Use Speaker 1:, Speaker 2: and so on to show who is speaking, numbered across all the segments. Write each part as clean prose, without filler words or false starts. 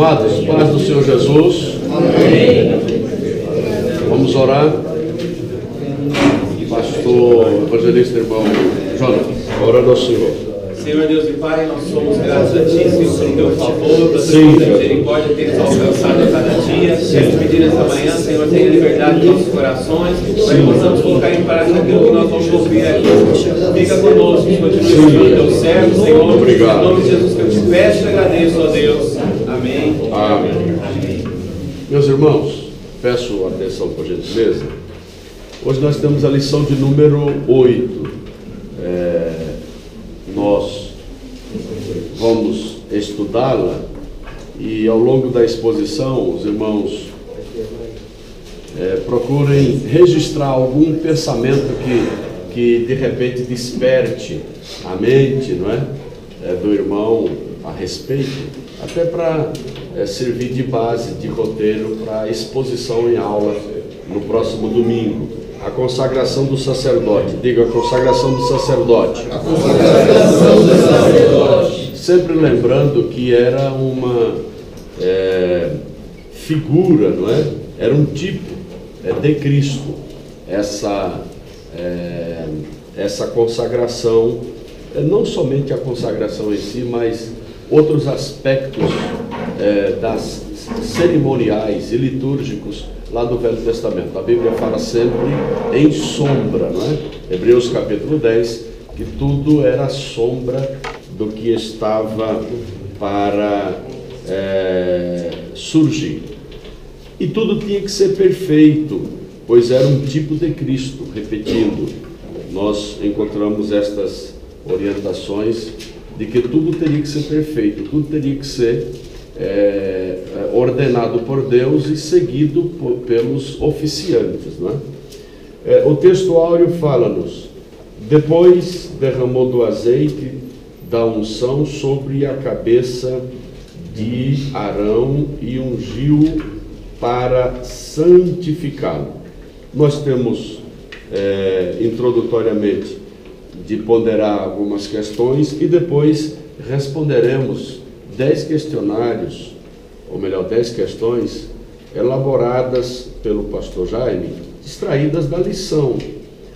Speaker 1: Amados, paz do Senhor Jesus. Amém. Vamos orar. Pastor, evangelista, irmão Jonas, orando ao Senhor.
Speaker 2: Senhor Deus e Pai, nós somos gratos a Ti, Senhor, pelo Teu favor, pela Tua misericórdia, ter nos alcançado a cada dia. Quero pedir esta manhã, Senhor, tenha liberdade em nossos corações, para que possamos colocar em prática aquilo que nós vamos ouvir aqui. Fica conosco, continue sendo Teu servo, Senhor.
Speaker 1: Obrigado.
Speaker 2: Em nome de Jesus que eu te peço e agradeço, ó Deus. Amém.
Speaker 1: Amém. Meus irmãos, peço atenção por gentileza. Hoje nós temos a lição de número 8. Nós vamos estudá-la e ao longo da exposição os irmãos procurem registrar algum pensamento que de repente desperte a mente, não é? Do irmão a respeito, até para servir de base, de roteiro para a exposição em aula no próximo domingo. A consagração do sacerdote. Diga, a consagração do sacerdote. A consagração do sacerdote. Sempre lembrando que era uma figura, não é? Era um tipo de Cristo. Essa consagração, não somente a consagração em si, mas outros aspectos das cerimoniais e litúrgicos lá do Velho Testamento. A Bíblia fala sempre em sombra, não é? Hebreus capítulo 10, que tudo era sombra do que estava para surgir. E tudo tinha que ser perfeito, pois era um tipo de Cristo. Repetindo, nós encontramos estas orientações de que tudo teria que ser perfeito, tudo teria que ser ordenado por Deus e seguido pelos oficiantes, não é? O texto áureo fala-nos: depois derramou do azeite da unção sobre a cabeça de Arão e ungiu para santificá-lo. Nós temos introdutoriamente de ponderar algumas questões e depois responderemos 10 questionários, ou melhor, 10 questões elaboradas pelo pastor Jaime, extraídas da lição,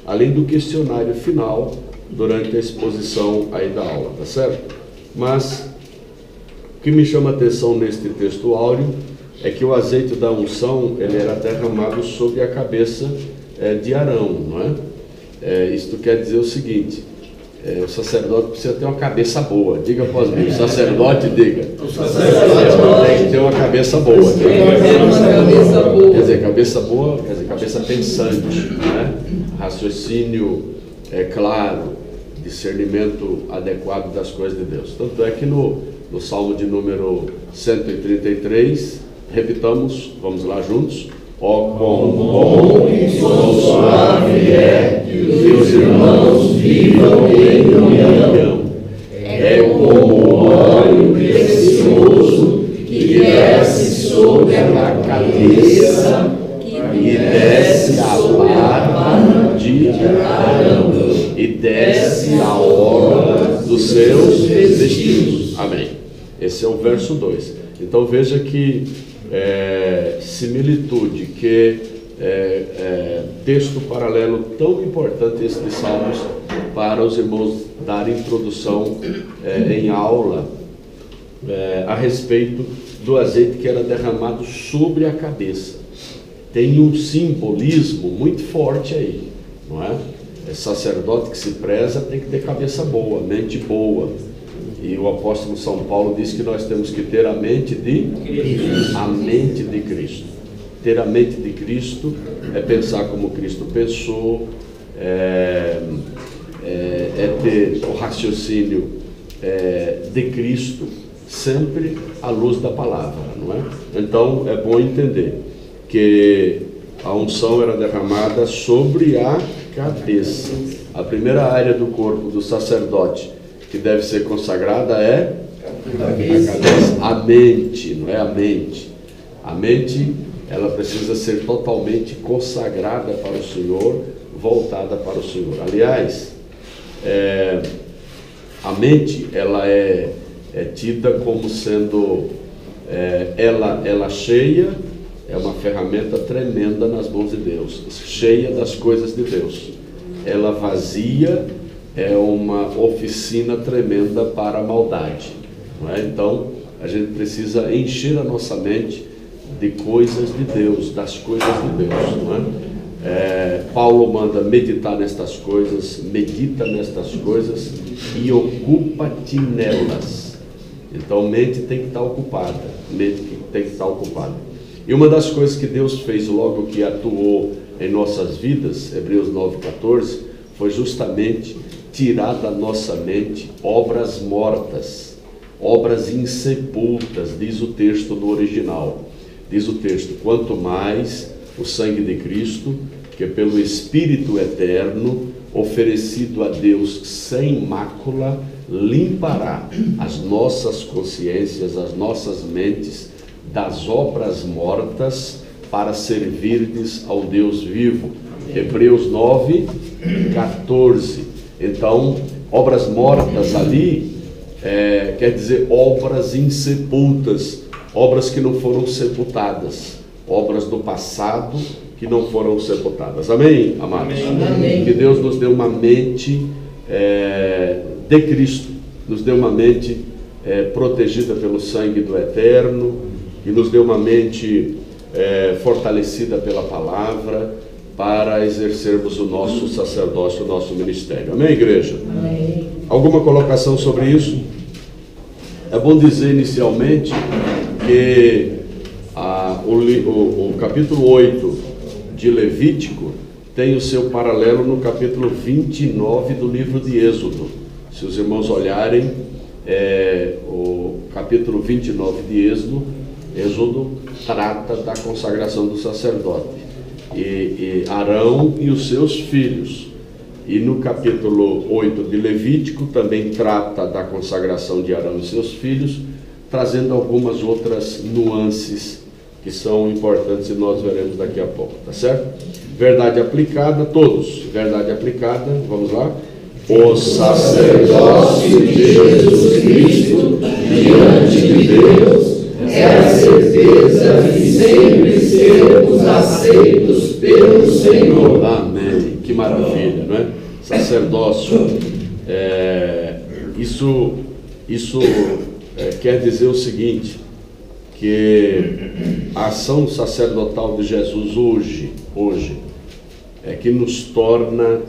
Speaker 1: além do questionário final durante a exposição aí da aula, tá certo? Mas o que me chama a atenção neste texto áureo é que o azeite da unção, ele era derramado sobre a cabeça de Arão, não é? Isto quer dizer o seguinte: o sacerdote precisa ter uma cabeça boa. Diga após mim, o sacerdote, diga. O sacerdote tem que ter uma cabeça boa. Quer dizer, cabeça boa, quer dizer, cabeça pensante, né? Raciocínio claro, discernimento adequado das coisas de Deus. Tanto é que no Salmo de número 133, repitamos, vamos lá juntos: ó quão bom e quão suave é que os irmãos vivam em comunhão. É como óleo precioso que desce sobre a cabeça e desce a barba de Arão e desce a orla dos seus vestidos. Amém. Esse é o verso 2. Então veja que similitude, que texto paralelo tão importante esse de Salmos para os irmãos darem introdução em aula a respeito do azeite que era derramado sobre a cabeça. Tem um simbolismo muito forte aí, não é? Sacerdote que se preza tem que ter cabeça boa, mente boa. E o apóstolo São Paulo diz que nós temos que ter a mente de Cristo. A mente de Cristo. Ter a mente de Cristo é pensar como Cristo pensou, ter o raciocínio de Cristo, sempre à luz da palavra, não é? Então é bom entender que a unção era derramada sobre a cabeça. A primeira área do corpo do sacerdote que deve ser consagrada é a cabeça. A mente, não é a mente. A mente, ela precisa ser totalmente consagrada para o Senhor, voltada para o Senhor. Aliás, a mente, ela é tida como sendo ela cheia é uma ferramenta tremenda nas mãos de Deus, cheia das coisas de Deus. Ela vazia é uma oficina tremenda para a maldade, não é? Então, a gente precisa encher a nossa mente de coisas de Deus, das coisas de Deus, não é? Paulo manda meditar nestas coisas, medita nestas coisas e ocupa-te nelas. Então, mente tem que estar ocupada, mente tem que estar ocupada. E uma das coisas que Deus fez logo que atuou em nossas vidas, Hebreus 9,14, foi justamente tirar da nossa mente obras mortas, obras insepultas, diz o texto no original. Diz o texto: quanto mais o sangue de Cristo, que pelo Espírito eterno, oferecido a Deus sem mácula, limpará as nossas consciências, as nossas mentes, das obras mortas, para servirdes ao Deus vivo. Hebreus 9,14. Então, obras mortas ali, quer dizer obras insepultas, obras que não foram sepultadas, obras do passado que não foram sepultadas. Amém, amados? Amém. Que Deus nos dê uma mente de Cristo, nos dê uma mente protegida pelo sangue do Eterno, e nos dê uma mente fortalecida pela palavra, para exercermos o nosso sacerdócio, o nosso ministério. Amém, igreja? Amém. Alguma colocação sobre isso? É bom dizer inicialmente que o capítulo 8 de Levítico tem o seu paralelo no capítulo 29 do livro de Êxodo. Se os irmãos olharem, o capítulo 29 de Êxodo trata da consagração do sacerdote. E Arão e os seus filhos. E no capítulo 8 de Levítico também trata da consagração de Arão e seus filhos, trazendo algumas outras nuances que são importantes e nós veremos daqui a pouco, tá certo? Verdade aplicada, todos, verdade aplicada, vamos lá. O sacerdócio de Jesus Cristo diante de Deus é a certeza de sempre sermos aceitos pelo Senhor. Amém. Que maravilha, não é? Sacerdócio. Isso quer dizer o seguinte, que a ação sacerdotal de Jesus hoje é que nos torna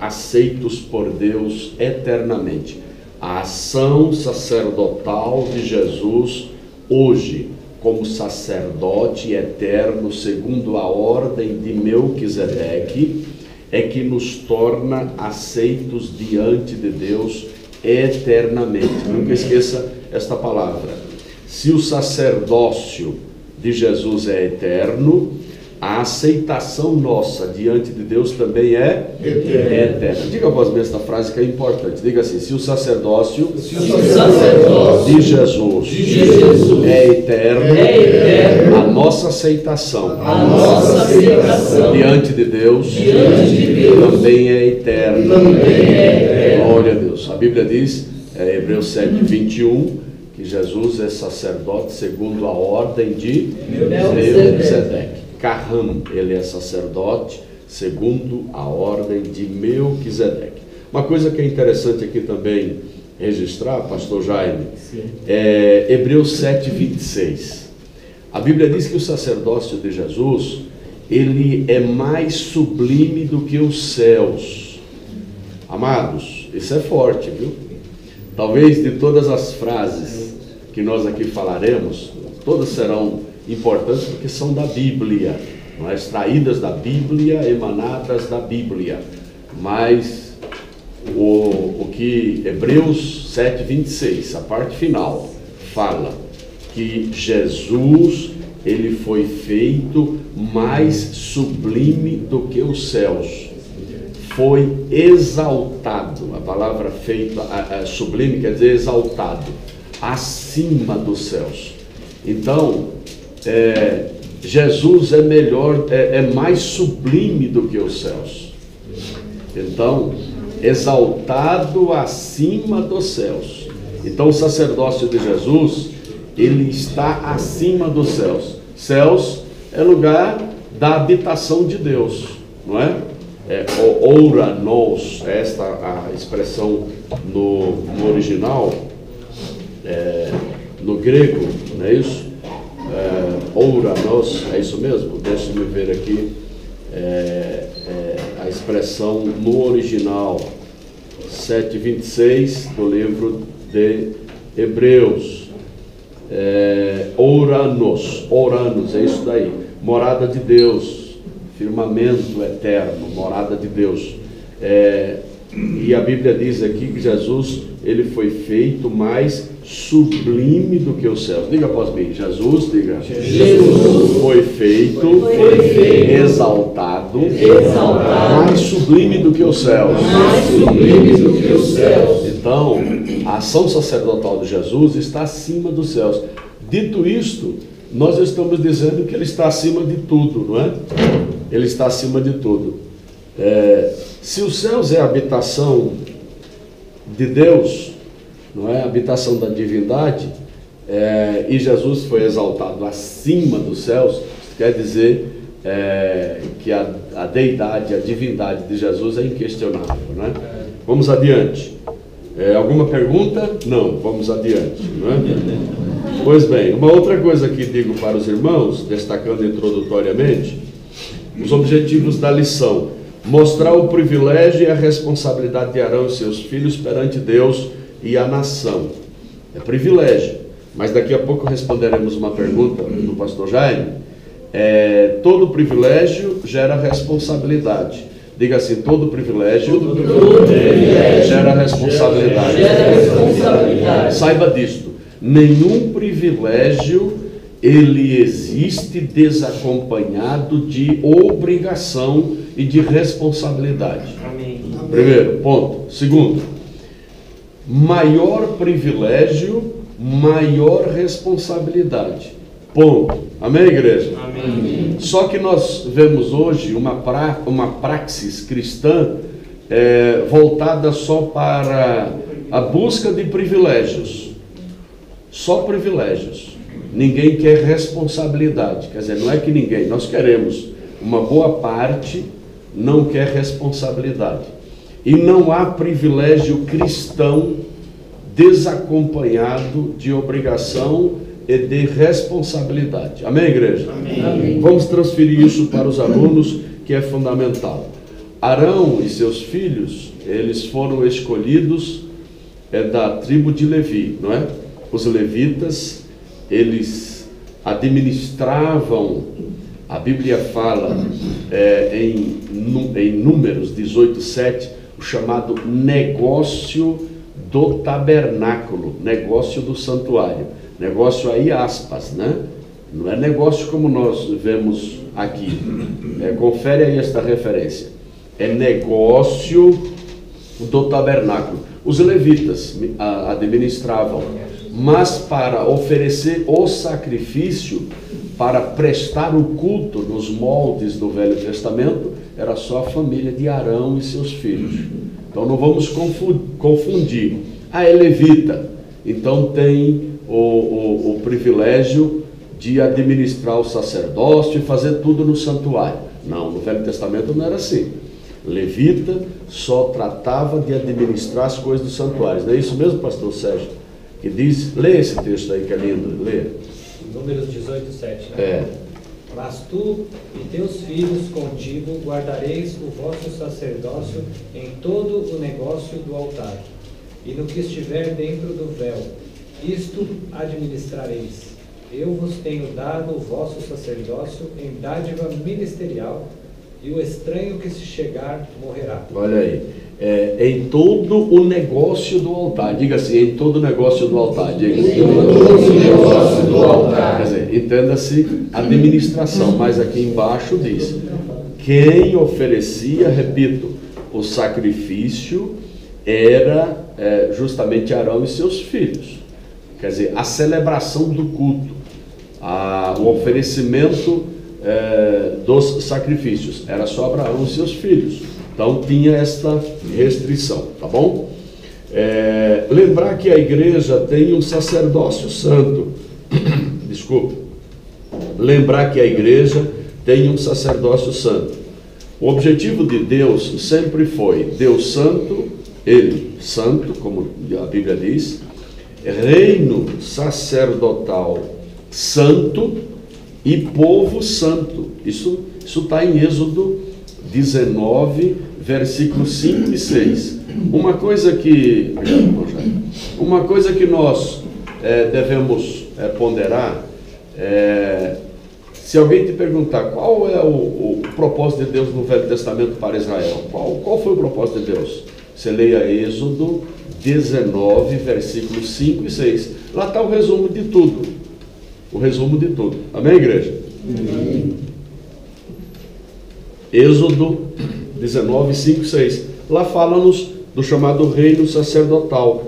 Speaker 1: aceitos por Deus eternamente. A ação sacerdotal de Jesus hoje, como sacerdote eterno, segundo a ordem de Melquisedeque, é que nos torna aceitos diante de Deus eternamente. Nunca esqueça esta palavra. Se o sacerdócio de Jesus é eterno, a aceitação nossa diante de Deus também é eterna. Diga após mim esta frase que é importante. Diga assim: se o sacerdócio de Jesus é eterno, a nossa aceitação diante de Deus também é eterna. Glória a Deus. A Bíblia diz, Hebreus 7:21, que Jesus é sacerdote segundo a ordem de Melquisedeque. Carram, ele é sacerdote segundo a ordem de Melquisedeque. Uma coisa que é interessante aqui também registrar, pastor Jaime, é Hebreus 7:26. A Bíblia diz que o sacerdócio de Jesus, ele é mais sublime do que os céus. Amados, isso é forte, viu? Talvez de todas as frases que nós aqui falaremos, todas serão importantes porque são da Bíblia, não é? Extraídas da Bíblia, emanadas da Bíblia. Mas o que Hebreus 7:26, a parte final, fala que Jesus, ele foi feito mais sublime do que os céus. Foi exaltado. A palavra feito, sublime quer dizer exaltado, acima dos céus. Então, Jesus é melhor, é mais sublime do que os céus. Então, exaltado acima dos céus. Então, o sacerdócio de Jesus, Ele está acima dos céus. Céus é lugar da habitação de Deus, não é? Ouranos, esta a expressão no original, no grego, não é isso? Ouranos, é isso mesmo? Deixa-me ver aqui a expressão no original, 7:26 do livro de Hebreus. Ouranos, é isso daí, morada de Deus, firmamento eterno, morada de Deus. E a Bíblia diz aqui que Jesus, ele foi feito mais sublime do que os céus. Diga após mim, Jesus, diga. Jesus foi feito exaltado, mais sublime do que os céus. Então, a ação sacerdotal de Jesus está acima dos céus. Dito isto, nós estamos dizendo que ele está acima de tudo, não é? Ele está acima de tudo. Se os céus é a habitação de Deus, não é? A habitação da divindade, e Jesus foi exaltado acima dos céus, quer dizer que a deidade, a divindade de Jesus é inquestionável, não é? Vamos adiante. Alguma pergunta? Não, vamos adiante, não é? Pois bem, uma outra coisa que digo para os irmãos, destacando introdutoriamente, os objetivos da lição: mostrar o privilégio e a responsabilidade de Arão e seus filhos perante Deus e a nação. É privilégio, mas daqui a pouco responderemos uma pergunta do pastor Jaime. Todo privilégio gera responsabilidade. Diga assim: todo privilégio gera responsabilidade. Saiba disto, nenhum privilégio ele existe desacompanhado de obrigação e de responsabilidade. Amém. Primeiro ponto. Segundo, maior privilégio, maior responsabilidade. Ponto. Amém, igreja? Amém. Só que nós vemos hoje uma praxis cristã voltada só para a busca de privilégios. Só privilégios. Ninguém quer responsabilidade. Quer dizer, não é que ninguém, nós queremos. Uma boa parte não quer responsabilidade. E não há privilégio cristão desacompanhado de obrigação e de responsabilidade. Amém, igreja? Amém. Vamos transferir isso para os alunos, que é fundamental. Arão e seus filhos, eles foram escolhidos da tribo de Levi, não é? Os levitas, eles administravam, a Bíblia fala em Números 18:7, o chamado negócio do tabernáculo, negócio do santuário. Negócio aí, aspas, né? Não é negócio como nós vemos aqui. Confere aí esta referência. É negócio do tabernáculo. Os levitas administravam, mas para oferecer o sacrifício, para prestar o culto nos moldes do Velho Testamento, era só a família de Arão e seus filhos. Então não vamos confundir. É levita, então tem o privilégio de administrar o sacerdócio e fazer tudo no santuário. Não, no Velho Testamento não era assim. Levita só tratava de administrar as coisas do santuário. Não é isso mesmo, pastor Sérgio? Que diz, lê esse texto aí que é lindo, lê.
Speaker 3: Números 18:7, né? Mas tu e teus filhos contigo guardareis o vosso sacerdócio em todo o negócio do altar, e no que estiver dentro do véu, isto administrareis. Eu vos tenho dado o vosso sacerdócio em dádiva ministerial, e o estranho que se chegar morrerá.
Speaker 1: Olha aí, em todo o negócio do altar. Diga assim, em todo o negócio do altar. Diga. Em todo o negócio do altar. Quer dizer, entenda-se administração, mas aqui embaixo diz: quem oferecia, repito, o sacrifício era justamente Arão e seus filhos. Quer dizer, a celebração do culto, o oferecimento dos sacrifícios, era só Abraão e seus filhos. Então tinha esta restrição, tá bom? Lembrar que a igreja tem um sacerdócio santo. lembrar que a igreja tem um sacerdócio santo. O objetivo de Deus sempre foi Deus santo, Ele santo, como a Bíblia diz, reino sacerdotal santo e povo santo. Isso está em Êxodo 19, versículos 5 e 6. Uma coisa que nós devemos ponderar, se alguém te perguntar qual é o propósito de Deus no Velho Testamento para Israel, qual foi o propósito de Deus? Você leia Êxodo 19, versículos 5 e 6. Lá está o resumo de tudo. O resumo de tudo. Amém, igreja? Amém. Êxodo 19, 5 e 6. Lá fala-nos do chamado reino sacerdotal.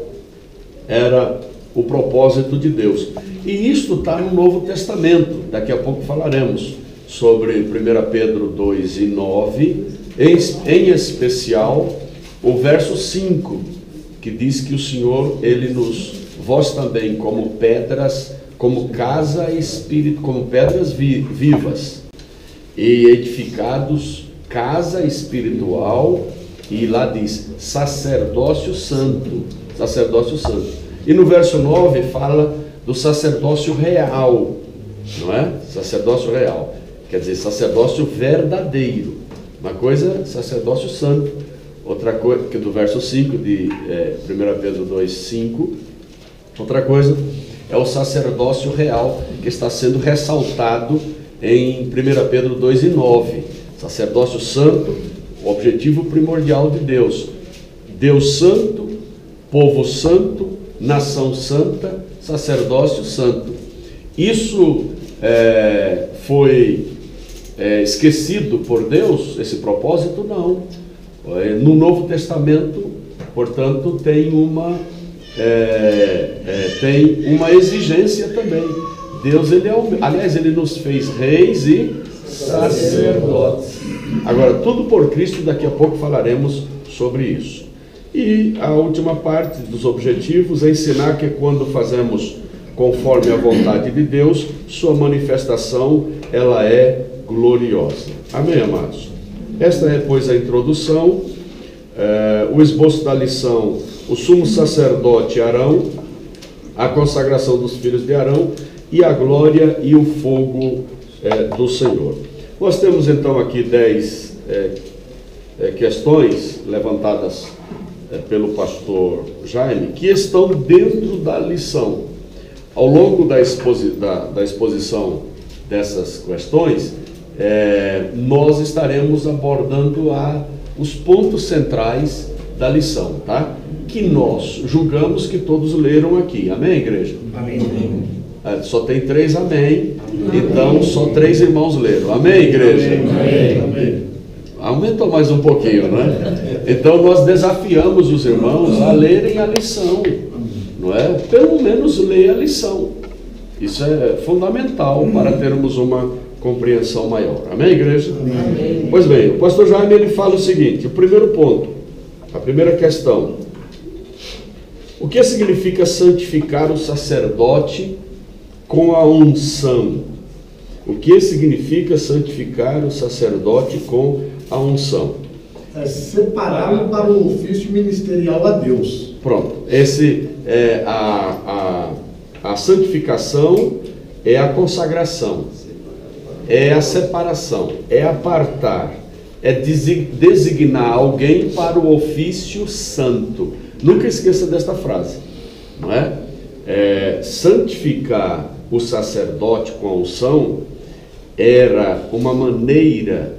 Speaker 1: Era o propósito de Deus. E isto está no Novo Testamento. Daqui a pouco falaremos sobre 1 Pedro 2 e 9, em especial o verso 5, que diz que o Senhor, vós também, como pedras, como casa e espírito, como pedras vivas, e edificados casa espiritual, e lá diz, sacerdócio santo, E no verso 9 fala do sacerdócio real, não é? Sacerdócio real, quer dizer, sacerdócio verdadeiro. Uma coisa, sacerdócio santo. Outra coisa, que do verso 5 de 1 Pedro 2, 5, outra coisa é o sacerdócio real, que está sendo ressaltado em 1 Pedro 2 e 9. Sacerdócio santo, o objetivo primordial de Deus. Deus santo, povo santo, nação santa, sacerdócio santo. Isso foi esquecido por Deus, esse propósito? Não. No Novo Testamento, portanto, tem uma exigência também. Deus, ele nos fez reis e sacerdotes. Agora, tudo por Cristo, daqui a pouco falaremos sobre isso. E a última parte dos objetivos é ensinar que quando fazemos conforme a vontade de Deus, sua manifestação, ela é gloriosa. Amém, amados? Esta é, pois, a introdução, o esboço da lição, o sumo sacerdote Arão, a consagração dos filhos de Arão e a glória e o fogo do Senhor. Nós temos então aqui 10 questões levantadas pelo pastor Jaime, que estão dentro da lição. Ao longo da exposição dessas questões, nós estaremos abordando os pontos centrais da lição, tá? Que nós julgamos que todos leram aqui. Amém, igreja?
Speaker 4: Amém.
Speaker 1: Só tem 3 amém, então só 3 irmãos leram. Amém, igreja?
Speaker 4: Amém. Amém.
Speaker 1: Aumentou mais um pouquinho, né? Então nós desafiamos os irmãos a lerem a lição, não é? Pelo menos ler a lição. Isso é fundamental para termos uma compreensão maior. Amém, igreja?
Speaker 4: Amém.
Speaker 1: Pois bem, o pastor Jaime, ele fala o seguinte, o primeiro ponto, a primeira questão: o que significa santificar o sacerdote com a unção? O que significa santificar o sacerdote com a unção?
Speaker 4: É separá-lo para o ofício ministerial a Deus.
Speaker 1: Pronto, a santificação é a consagração, é a separação, é apartar, é designar alguém para o ofício santo. Nunca esqueça desta frase, não é? Santificar o sacerdote com a unção era uma maneira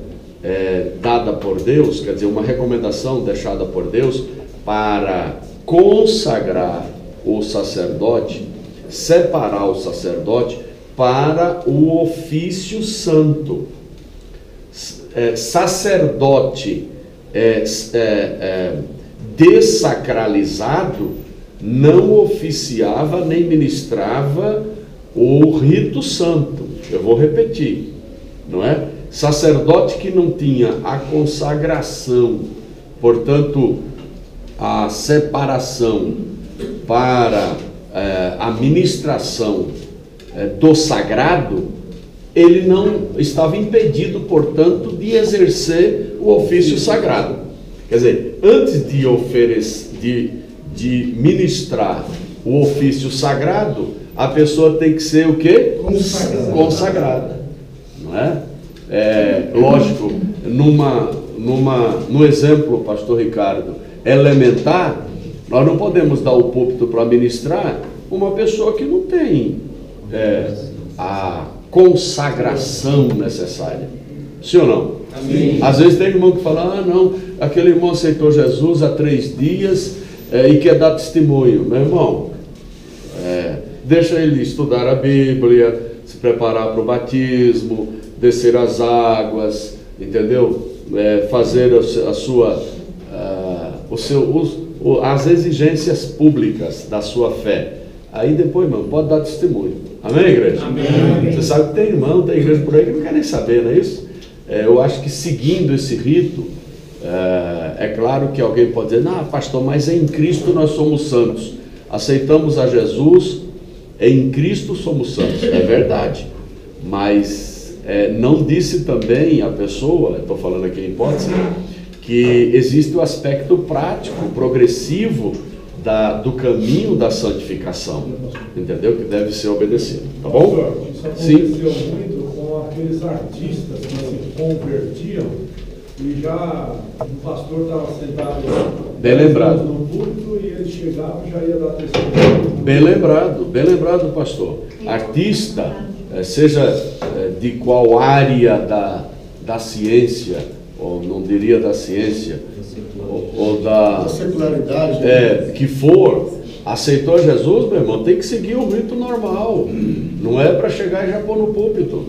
Speaker 1: dada por Deus, quer dizer, uma recomendação deixada por Deus para consagrar o sacerdote, separar o sacerdote para o ofício santo. Sacerdote dessacralizado não oficiava nem ministrava o rito santo. Eu vou repetir, não é? Sacerdote que não tinha a consagração, portanto, a separação para a ministração do sagrado, ele não estava impedido, portanto, de exercer o ofício sagrado. Quer dizer, antes de ministrar o ofício sagrado, a pessoa tem que ser o quê? Consagrada. Não é? Lógico, no exemplo, pastor Ricardo, elementar, nós não podemos dar o púlpito para ministrar uma pessoa que não tem a consagração necessária. Sim ou não?
Speaker 2: Amém.
Speaker 1: Às vezes tem irmão que fala, não, aquele irmão aceitou Jesus há 3 dias e quer dar testemunho. Meu irmão, deixa ele estudar a Bíblia, se preparar para o batismo, descer as águas, entendeu? Fazer as exigências públicas da sua fé. Aí depois, irmão, pode dar testemunho. Amém, igreja?
Speaker 2: Amém.
Speaker 1: Você sabe que tem irmão, tem igreja por aí que não quer nem saber, não é isso? Eu acho que seguindo esse rito, é claro que alguém pode dizer, não, pastor, mas em Cristo nós somos santos. Aceitamos a Jesus, em Cristo somos santos. É verdade. Mas não disse também a pessoa, estou falando aqui em hipótese, que existe o aspecto prático, progressivo, do caminho da santificação, entendeu? Que deve ser obedecido, tá bom?
Speaker 5: Isso aconteceu muito com aqueles artistas que se convertiam e já o pastor estava sentado
Speaker 1: bem lembrado
Speaker 5: no púlpito e ele chegava e já ia dar testemunho.
Speaker 1: Bem lembrado, pastor. Artista, seja de qual área da ciência, ou não diria da ciência, ou da
Speaker 4: secularidade,
Speaker 1: que for, aceitou Jesus, meu irmão, tem que seguir o rito normal. Não é para chegar e já pôr no púlpito,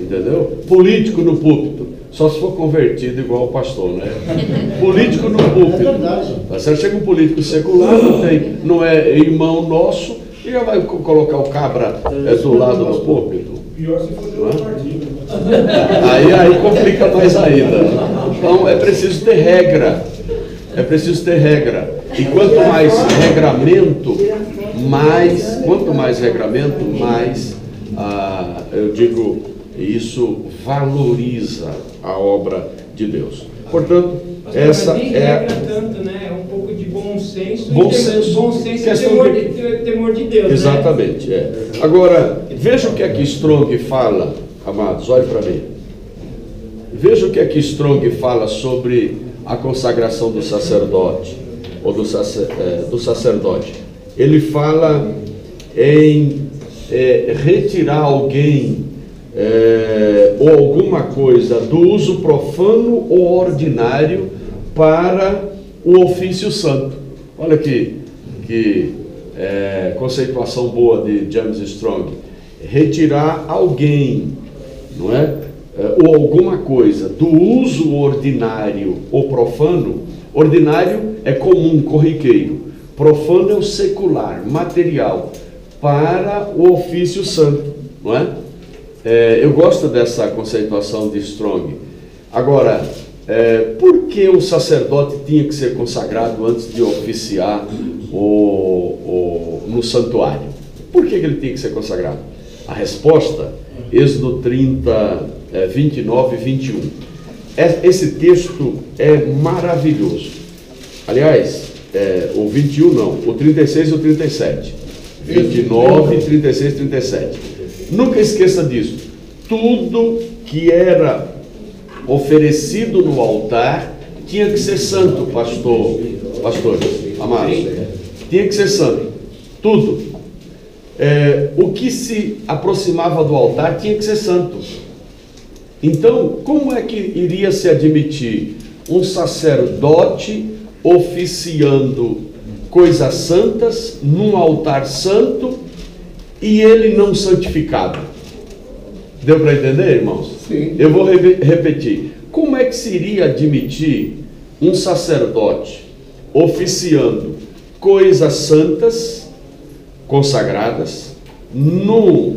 Speaker 1: entendeu? Político no púlpito, só se for convertido igual o pastor, né? Político no púlpito.
Speaker 4: É verdade.
Speaker 1: Você chega um político secular, não é irmão nosso, e já vai colocar o cabra do lado do púlpito.
Speaker 5: Pior se for um partido.
Speaker 1: Aí complica mais ainda. Então é preciso ter regra. E quanto mais regramento, mais eu digo, isso valoriza a obra de Deus. Portanto, essa
Speaker 6: regra tanto, né? É um pouco de bom senso,
Speaker 1: bom senso
Speaker 6: e temor de Deus.
Speaker 1: Exatamente.
Speaker 6: Né?
Speaker 1: Agora, veja o que é que Strong fala, amados, olhe para mim. Veja o que é que Strong fala sobre a consagração do sacerdote, ou do sacerdote. Ele fala em retirar alguém ou alguma coisa do uso profano ou ordinário para o ofício santo. Olha que conceituação boa de James Strong. Retirar alguém, não é? Ou alguma coisa do uso ordinário ou profano. Ordinário é comum, corriqueiro. Profano é o secular, material, para o ofício santo, não é? Eu gosto dessa conceituação de Strong. Agora, por que o sacerdote tinha que ser consagrado antes de oficiar no santuário? Por que ele tinha que ser consagrado? A resposta, Êxodo 30, 29 e 21. Esse texto é maravilhoso. Aliás, o 21 não, o 36 e o 37. 29, 36 e 37. Nunca esqueça disso. Tudo que era oferecido no altar tinha que ser santo, pastores, amados. Tinha que ser santo. Tudo. O que se aproximava do altar tinha que ser santo. Então, como é que iria se admitir um sacerdote oficiando coisas santas num altar santo e ele não santificado? Deu para entender, irmãos?
Speaker 4: Sim.
Speaker 1: Eu vou repetir. Como é que se iria admitir um sacerdote oficiando coisas santas, consagradas, no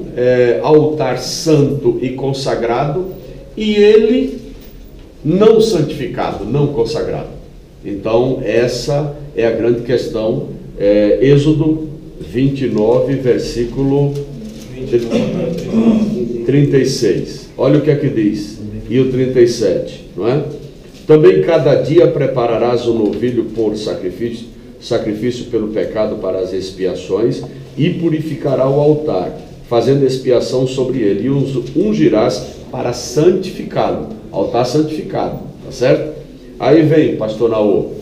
Speaker 1: altar santo e consagrado, e ele não santificado, não consagrado? Então, essa é a grande questão. Êxodo 29, versículo 36. Olha o que é que diz. E o 37, não é? Também cada dia prepararás um novilho por sacrifício pelo pecado para as expiações, e purificará o altar, fazendo expiação sobre ele, e ungirás para santificá-lo. Altar santificado, tá certo? Aí vem, pastor Naô,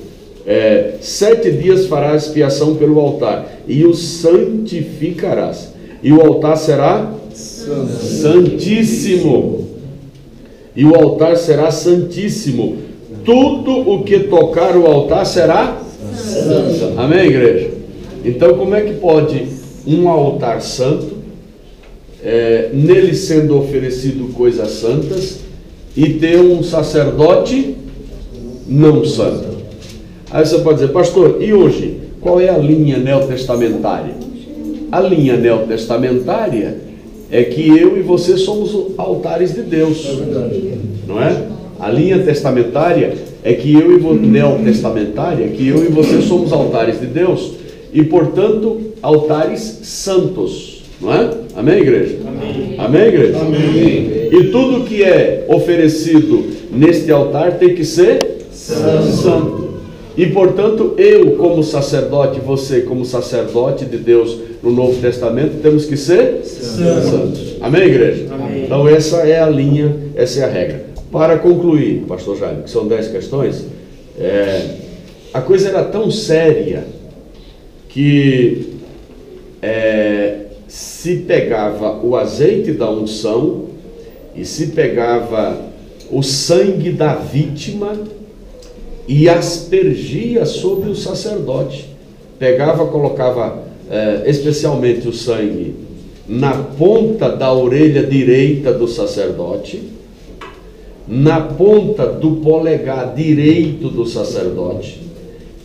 Speaker 1: 7 dias farás expiação pelo altar, e o santificarás, e o altar será santíssimo. E o altar será santíssimo. Tudo o que tocar o altar será santo. Amém, igreja? Então, como é que pode um altar santo, nele sendo oferecido coisas santas, e ter um sacerdote não santo? Aí você pode dizer, pastor, e hoje, qual é a linha neotestamentária? A linha neotestamentária é que eu e você somos altares de Deus, não é? A linha testamentária é que neotestamentária, que eu e você somos altares de Deus, e portanto altares santos, não é? Amém, igreja? Amém, amém, igreja? Amém. E tudo que é oferecido neste altar tem que ser santo. E portanto eu como sacerdote, você como sacerdote de Deus no Novo Testamento, temos que ser santos. Amém, igreja? Amém. Então essa é a linha, essa é a regra. Para concluir, pastor Jaime, que são 10 questões, a coisa era tão séria que se pegava o azeite da unção e se pegava o sangue da vítima e aspergia sobre o sacerdote. Pegava, colocava especialmente o sangue na ponta da orelha direita do sacerdote, na ponta do polegar direito do sacerdote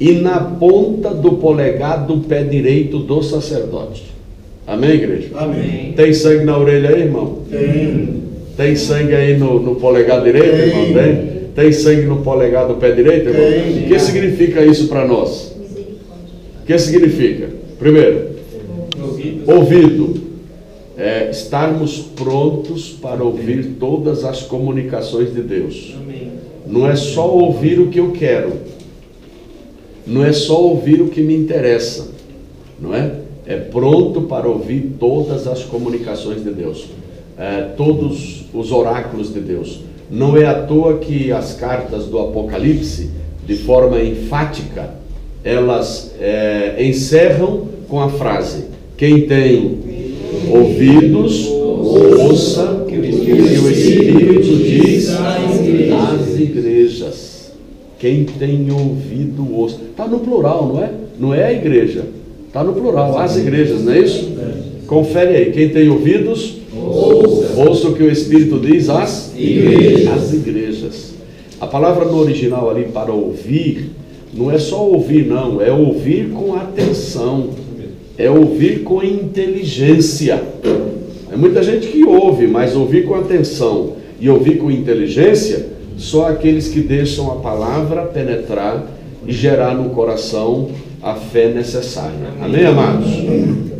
Speaker 1: e na ponta do polegar do pé direito do sacerdote. Amém, igreja? Amém. Tem sangue na orelha aí, irmão? Tem. Tem sangue aí no polegar direito, irmão? Tem? Tem sangue no polegar do pé direito, irmão? Tem. O que significa isso para nós? O que significa? Primeiro, ouvido. Estarmos prontos para ouvir todas as comunicações de Deus. Amém. Não é só ouvir o que eu quero, não é só ouvir o que me interessa, não é? É pronto para ouvir todas as comunicações de Deus, todos os oráculos de Deus. Não é à toa que as cartas do Apocalipse, de forma enfática, elas encerram com a frase: quem tem ouvidos, ouça que o Espírito diz às igrejas. Quem tem ouvido, ouça. Está no plural, não é? Não é a igreja. Está no plural, as igrejas, não é isso? Confere aí. Quem tem ouvidos, ouça o que o Espírito diz às igrejas. A palavra no original ali para ouvir, não é só ouvir, não. É ouvir com atenção. É ouvir com inteligência. É muita gente que ouve, mas ouvir com atenção e ouvir com inteligência, só aqueles que deixam a palavra penetrar e gerar no coração a fé necessária. Amém, amados?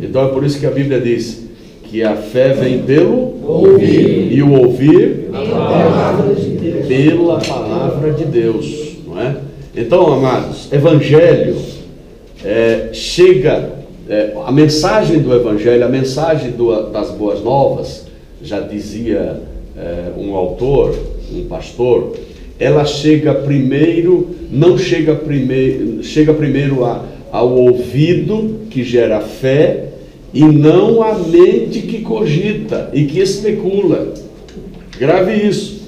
Speaker 1: Então é por isso que a Bíblia diz que a fé vem pelo ouvir, e o ouvir pela palavra de Deus, não é? Então, amados, evangelho chega... a mensagem do Evangelho, a mensagem das boas novas, já dizia um autor, um pastor, ela chega primeiro, chega primeiro ao ouvido, que gera fé, e não à mente que cogita e que especula. Grave isso.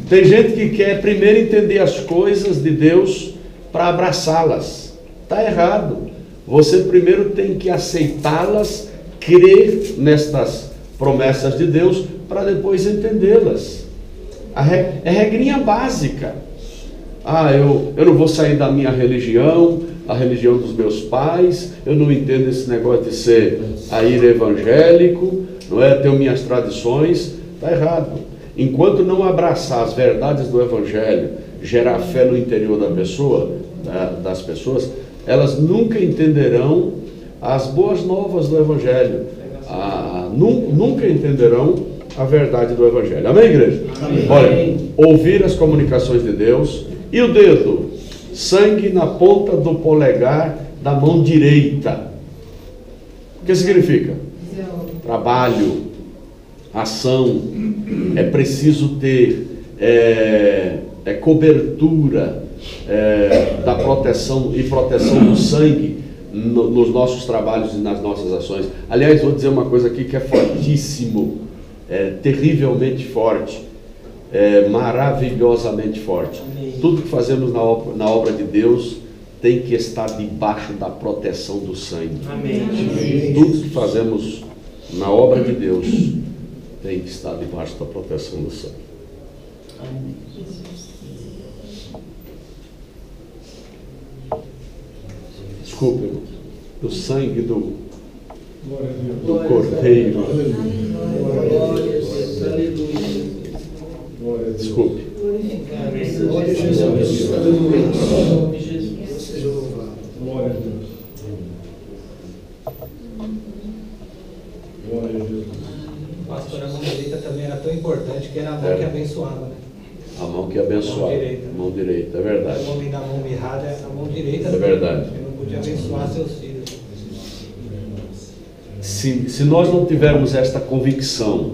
Speaker 1: Tem gente que quer primeiro entender as coisas de Deus para abraçá-las. Está errado. Você primeiro tem que aceitá-las, crer nestas promessas de Deus, para depois entendê-las. É regrinha básica. Eu não vou sair da minha religião, a religião dos meus pais, eu não entendo esse negócio de ser evangélico, não é? Tenho minhas tradições. Está errado. Enquanto não abraçar as verdades do Evangelho, gerar fé no interior da pessoa, das pessoas, elas nunca entenderão as boas novas do Evangelho, nunca entenderão a verdade do Evangelho. Amém, igreja?
Speaker 6: Amém.
Speaker 1: Olha, ouvir as comunicações de Deus. E o dedo? Sangue na ponta do polegar da mão direita. O que significa? Trabalho, ação. É preciso ter cobertura da proteção e proteção do sangue nos nossos trabalhos e nas nossas ações. Aliás, vou dizer uma coisa aqui que é fortíssimo, terrivelmente forte, maravilhosamente forte. Tudo que fazemos na obra de Deus tem que estar debaixo da proteção do sangue.
Speaker 6: Amém.
Speaker 1: Tudo que fazemos na obra de Deus tem que estar debaixo da proteção do sangue. Desculpe, irmão. Do sangue do Cordeiro. Desculpe.
Speaker 4: Glória a Jesus. Seja louvado.
Speaker 5: Glória a Deus. Glória a Jesus.
Speaker 3: Pastor, a mão direita também era tão importante que era a mão que abençoava, né?
Speaker 1: A mão que abençoava. Mão direita, é verdade.
Speaker 3: O homem da mão mirrada é a mão direita.
Speaker 1: É verdade.
Speaker 3: Ele não podia abençoar seus filhos.
Speaker 1: Se nós não tivermos esta convicção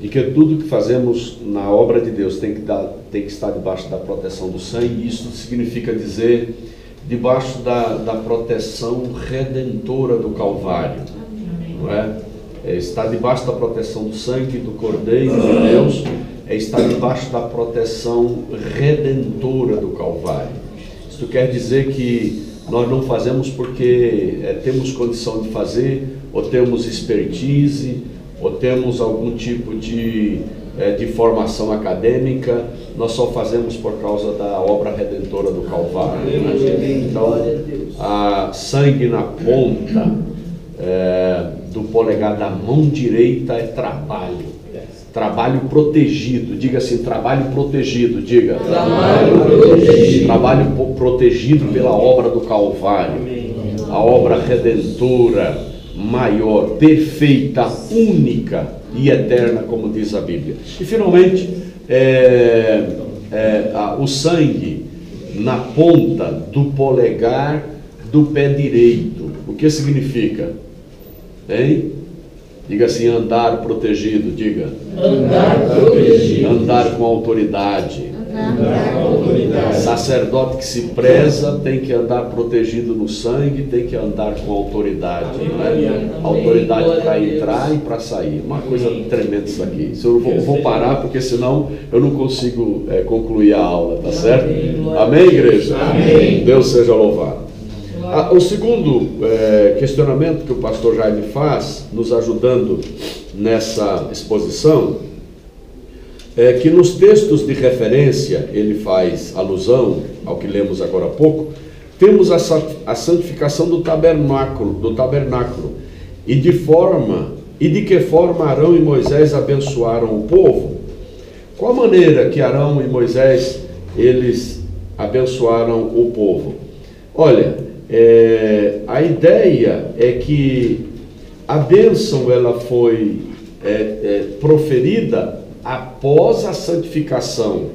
Speaker 1: de que tudo que fazemos na obra de Deus tem que estar debaixo da proteção do sangue, isso significa dizer debaixo da proteção redentora do Calvário, não é? Estar debaixo da proteção do sangue do Cordeiro de Deus é estar debaixo da proteção redentora do Calvário. Isso quer dizer que nós não fazemos porque temos condição de fazer, ou temos expertise, ou temos algum tipo de formação acadêmica. Nós só fazemos por causa da obra redentora do Calvário, né? Então, a sangue na ponta do polegar da mão direita é trabalho. Trabalho protegido. Diga assim, trabalho protegido. Diga. Trabalho protegido pela obra do Calvário. A obra redentora, maior, perfeita, única e eterna, como diz a Bíblia. E finalmente, o sangue na ponta do polegar do pé direito. O que significa? Hein? Diga assim, andar protegido. Diga.
Speaker 6: Andar protegido.
Speaker 1: Andar com autoridade.
Speaker 6: Andar com autoridade.
Speaker 1: Sacerdote que se preza tem que andar protegido no sangue, tem que andar com autoridade, né? Autoridade para entrar e para sair. Uma coisa tremenda isso aqui. Eu vou parar porque senão eu não consigo concluir a aula, tá certo? Amém, igreja?
Speaker 6: Amém.
Speaker 1: Deus seja louvado. O segundo questionamento que o pastor Jaime faz, nos ajudando nessa exposição, é que nos textos de referência, ele faz alusão ao que lemos agora há pouco, temos a santificação do tabernáculo, e de que forma Arão e Moisés abençoaram o povo. Qual a maneira que Arão e Moisés, eles abençoaram o povo? Olha, a ideia é que a bênção ela foi proferida após a santificação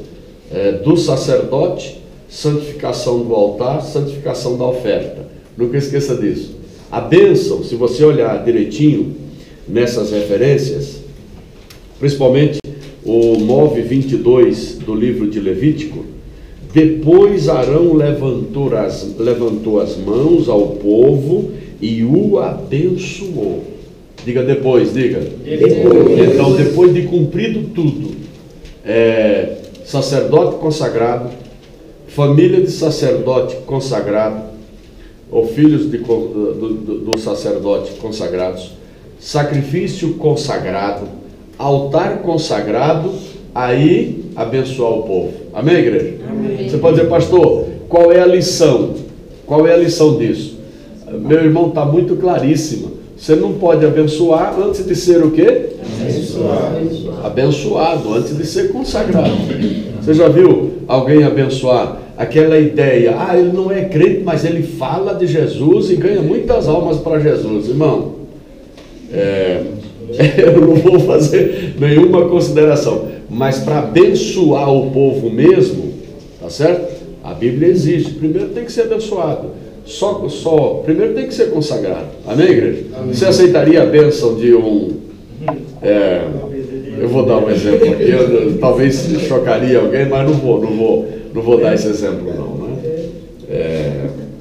Speaker 1: do sacerdote, santificação do altar, santificação da oferta. Nunca esqueça disso. A bênção, se você olhar direitinho nessas referências, principalmente o 9:22 do livro de Levítico, depois Arão levantou as mãos ao povo e o abençoou. Diga depois, diga. Depois. Então, depois de cumprido tudo, sacerdote consagrado, família de sacerdote consagrado, ou filhos do sacerdote consagrados, sacrifício consagrado, altar consagrado, aí abençoar o povo. Amém, igreja? Amém. Você pode dizer, pastor, qual é a lição? Qual é a lição disso? Meu irmão, está muito claríssima. Você não pode abençoar antes de ser o quê? Abençoado, antes de ser consagrado. Você já viu alguém abençoar? Aquela ideia, ele não é crente, mas ele fala de Jesus e ganha muitas almas para Jesus. Irmão, eu não vou fazer nenhuma consideração, mas para abençoar o povo mesmo, tá certo? A Bíblia exige, primeiro tem que ser abençoado, primeiro tem que ser consagrado, amém, igreja? Amém. Você aceitaria a bênção de eu vou dar um exemplo aqui, talvez chocaria alguém, mas não vou dar esse exemplo não, né?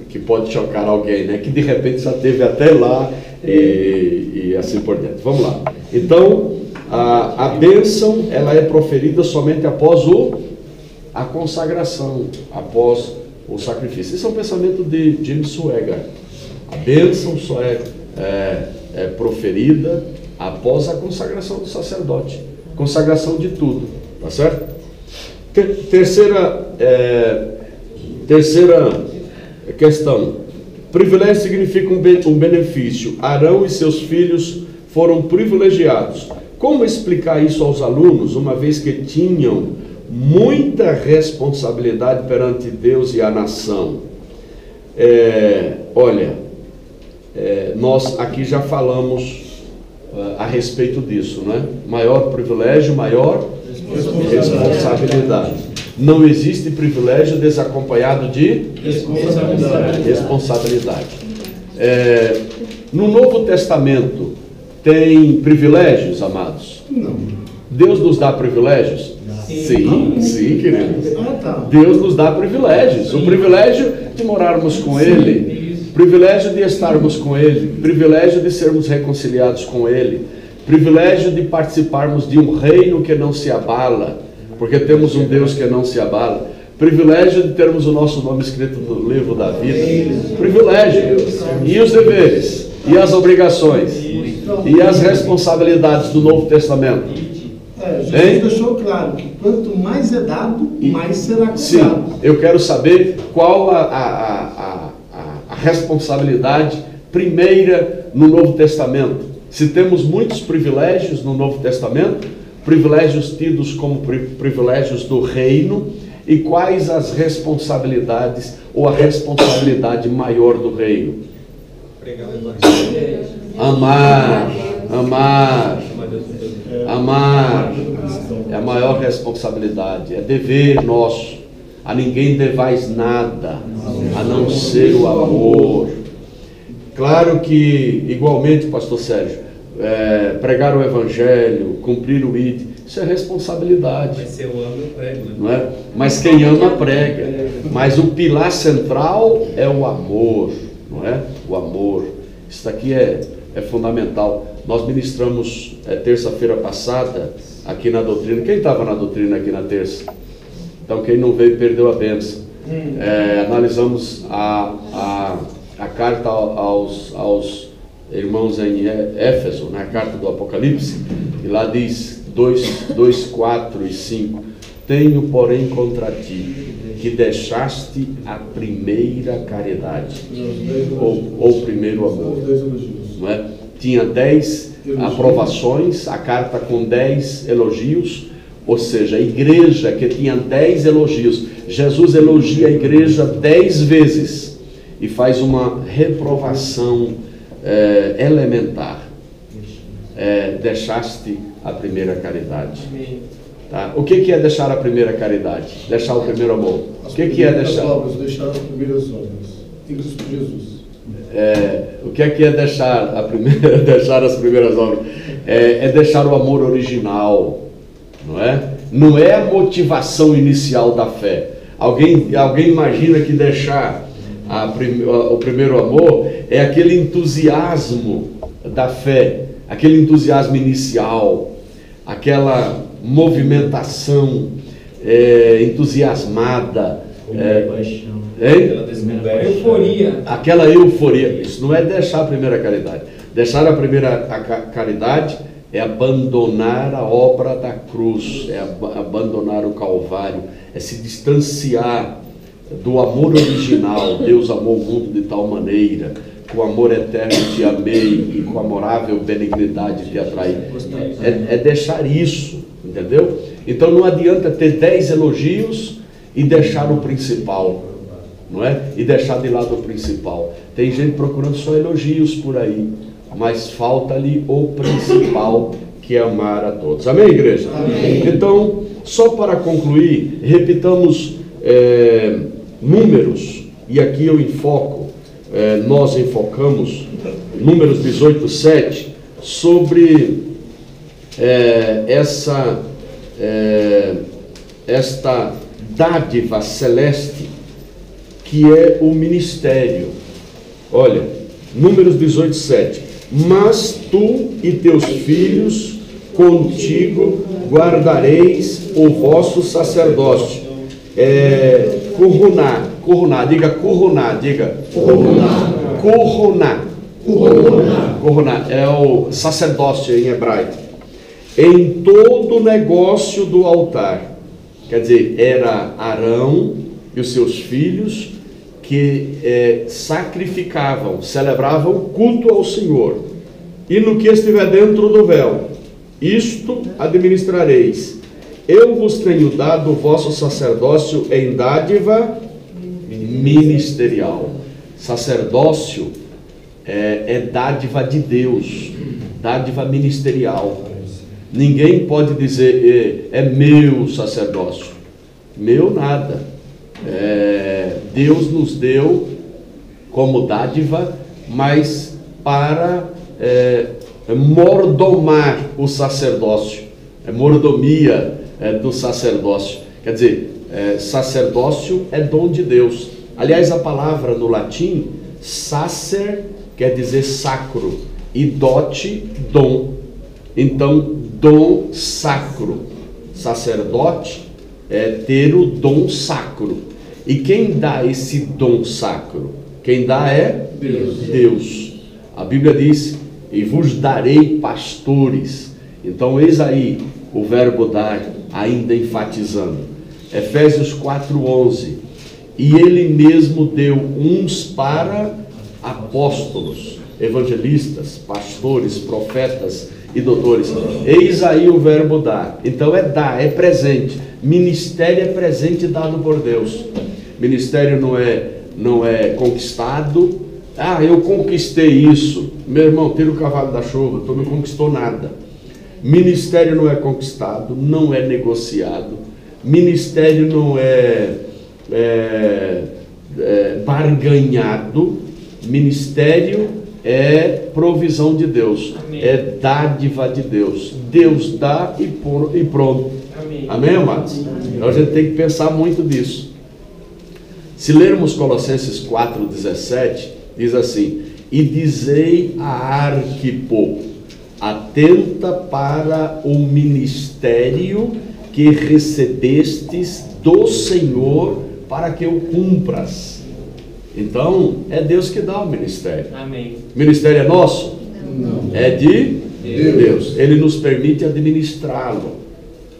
Speaker 1: Que pode chocar alguém, né? Que de repente já teve até lá e assim por diante. Vamos lá. Então, a bênção, ela é proferida somente após a consagração, após o sacrifício. Esse é um pensamento de James Swagger. A bênção só é proferida após a consagração do sacerdote. Consagração de tudo, tá certo? Terceira questão. Privilégio significa um benefício. Arão e seus filhos foram privilegiados. Como explicar isso aos alunos, uma vez que tinham muita responsabilidade perante Deus e a nação? Nós aqui já falamos a respeito disso, né? Maior privilégio, maior responsabilidade. Não existe privilégio desacompanhado de responsabilidade. No Novo Testamento tem privilégios, amados? Não. Deus nos dá privilégios? Sim, queridos. Deus nos dá privilégios. O privilégio de morarmos com Ele, privilégio de estarmos com Ele, privilégio de sermos reconciliados com Ele, privilégio de participarmos de um reino que não se abala, porque temos um Deus que não se abala, privilégio de termos o nosso nome escrito no livro da vida, privilégio, e os deveres, e as obrigações, e as responsabilidades do Novo Testamento.
Speaker 4: Jesus deixou claro que quanto mais é dado, mais será cobrado.
Speaker 1: Sim, eu quero saber qual a responsabilidade primeira no Novo Testamento. Se temos muitos privilégios no Novo Testamento, privilégios tidos como privilégios do reino, e quais as responsabilidades ou a responsabilidade maior do reino?
Speaker 3: Pregar o evangelho.
Speaker 1: Amar é a maior responsabilidade, é dever nosso. A ninguém devais nada, a não ser o amor. Claro que, igualmente, pastor Sérgio, pregar o evangelho, cumprir o ID, isso é responsabilidade.
Speaker 2: Mas se eu amo, eu prego, né?
Speaker 1: Não é? Mas quem ama, prega. Mas o pilar central é o amor, não é? O amor. Isso daqui é fundamental. Nós ministramos terça-feira passada aqui na doutrina. Quem estava na doutrina aqui na terça? Então quem não veio perdeu a bênção. Analisamos a carta aos irmãos em Éfeso, na carta do Apocalipse, e lá diz 2, 4 e 5: tenho, porém, contra ti que deixaste a primeira caridade, ou primeiro amor. Não é? Tinha 10 aprovações, a carta com 10 elogios, ou seja, a igreja que tinha 10 elogios. Jesus elogia a igreja 10 vezes e faz uma reprovação elementar. Deixaste a primeira caridade. Tá? O que é deixar a primeira caridade? Deixar o primeiro amor. O que é deixar?
Speaker 4: Deixar as primeiras obras em Cristo Jesus.
Speaker 1: O que é deixar deixar as primeiras obras? É deixar o amor original, não é? Não é a motivação inicial da fé. Alguém imagina que deixar o primeiro amor é aquele entusiasmo da fé, aquele entusiasmo inicial, aquela movimentação entusiasmada, aquela euforia. Isso não é deixar a primeira caridade. Deixar a primeira caridade é abandonar a obra da cruz, é abandonar o Calvário, é se distanciar do amor original. Deus amou o mundo de tal maneira, com amor eterno te amei e com amorável benignidade te atraí. É deixar isso, entendeu? Então não adianta ter 10 elogios e deixar o principal, não é? E deixar de lado o principal. Tem gente procurando só elogios por aí. mas falta-lhe o principal, que é amar a todos. Amém, igreja?
Speaker 6: Amém.
Speaker 1: Então, só para concluir, repitamos números, e aqui eu enfoco, nós enfocamos Números 18:7, sobre esta dádiva celeste, que é o ministério. Olha, Números 18:7. Mas tu e teus filhos contigo guardareis o vosso sacerdócio. Curruná, diga curruná, diga. Curruná é o sacerdócio em hebraico. Em todo o negócio do altar. Quer dizer, era Arão e os seus filhos que sacrificavam, celebravam culto ao Senhor. E no que estiver dentro do véu, isto administrareis. Eu vos tenho dado o vosso sacerdócio em dádiva ministerial. Sacerdócio é dádiva de Deus, dádiva ministerial. Ninguém pode dizer, é meu sacerdócio. Meu nada. Deus nos deu como dádiva, mas para mordomar o sacerdócio. Mordomia do sacerdócio. Quer dizer, sacerdócio é dom de Deus. Aliás, a palavra no latim, sacer, quer dizer sacro, e dote, dom. Então, dom sacro. Sacerdote é ter o dom sacro. E quem dá esse dom sacro? Quem dá é Deus. A Bíblia diz, e vos darei pastores. Então, eis aí o verbo dar, ainda enfatizando. Efésios 4:11. E ele mesmo deu uns para apóstolos, evangelistas, pastores, profetas e doutores. Eis aí o verbo dar. Então é dar, é presente. Ministério é presente dado por Deus. Ministério não é conquistado. Eu conquistei isso. Meu irmão, tira o cavalo da chuva, tu não conquistou nada. Ministério não é conquistado, não é negociado. Ministério não é barganhado. Ministério é provisão de Deus. Amém. É dádiva de Deus. Deus dá e pronto. Amém, amém, amados? Amém. Então a gente tem que pensar muito nisso. Se lermos Colossenses 4:17, diz assim: e dizei a Arquipo, atenta para o ministério que recebestes do Senhor, para que o cumpras. Então, é Deus que dá o ministério.
Speaker 2: Amém.
Speaker 1: O ministério é nosso?
Speaker 6: Não.
Speaker 1: É de Deus. Ele nos permite administrá-lo.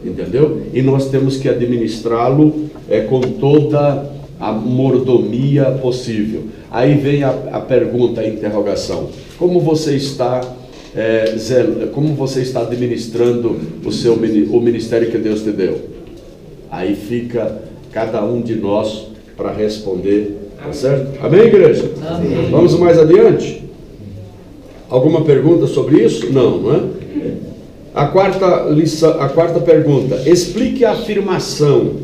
Speaker 1: Entendeu? E nós temos que administrá-lo com toda a mordomia possível. Aí vem a pergunta, a interrogação. Como você está administrando o ministério que Deus te deu? Aí fica cada um de nós para responder, tá certo? Amém, igreja? Amém. Vamos mais adiante? Alguma pergunta sobre isso? Não é? A quarta pergunta. Explique a afirmação.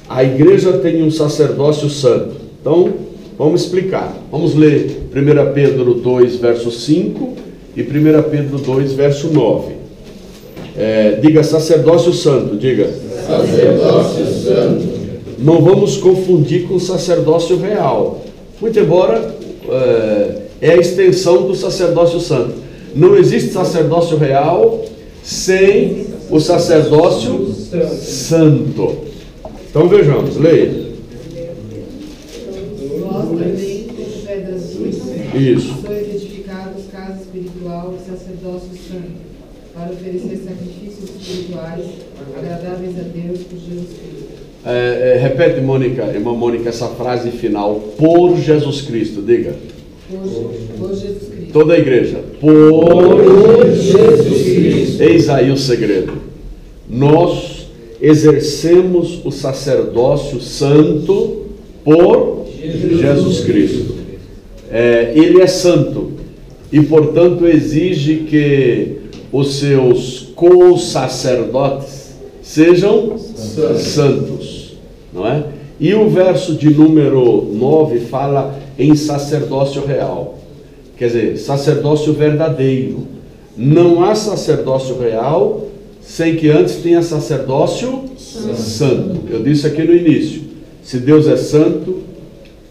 Speaker 1: A igreja tem um sacerdócio santo. Então, vamos explicar. Vamos ler 1 Pedro 2, verso 5 e 1 Pedro 2, verso 9. Diga sacerdócio santo, diga.
Speaker 6: Sacerdócio santo.
Speaker 1: Não vamos confundir com sacerdócio real. Muito embora é a extensão do sacerdócio santo. Não existe sacerdócio real sem o sacerdócio santo. Então vejamos, leia.
Speaker 7: Vós também, como pedras vivas,
Speaker 1: Isso.
Speaker 7: sois edificados casa espiritual e sacerdócio santo, para oferecer sacrifícios espirituais agradáveis a Deus por Jesus Cristo.
Speaker 1: Repete, Mônica, irmã Mônica, essa frase final. Por Jesus Cristo, diga.
Speaker 7: Por Jesus Cristo.
Speaker 1: Toda a igreja. Por
Speaker 6: Jesus Cristo.
Speaker 1: Eis aí o segredo. Nós exercemos o sacerdócio santo por Jesus Cristo. Ele é santo. e, portanto, exige que os seus co-sacerdotes sejam santos, não é? E o verso de número 9 fala em sacerdócio real, quer dizer, sacerdócio verdadeiro. Não há sacerdócio real sem que antes tenha sacerdócio santo. Eu disse aqui no início, se Deus é santo,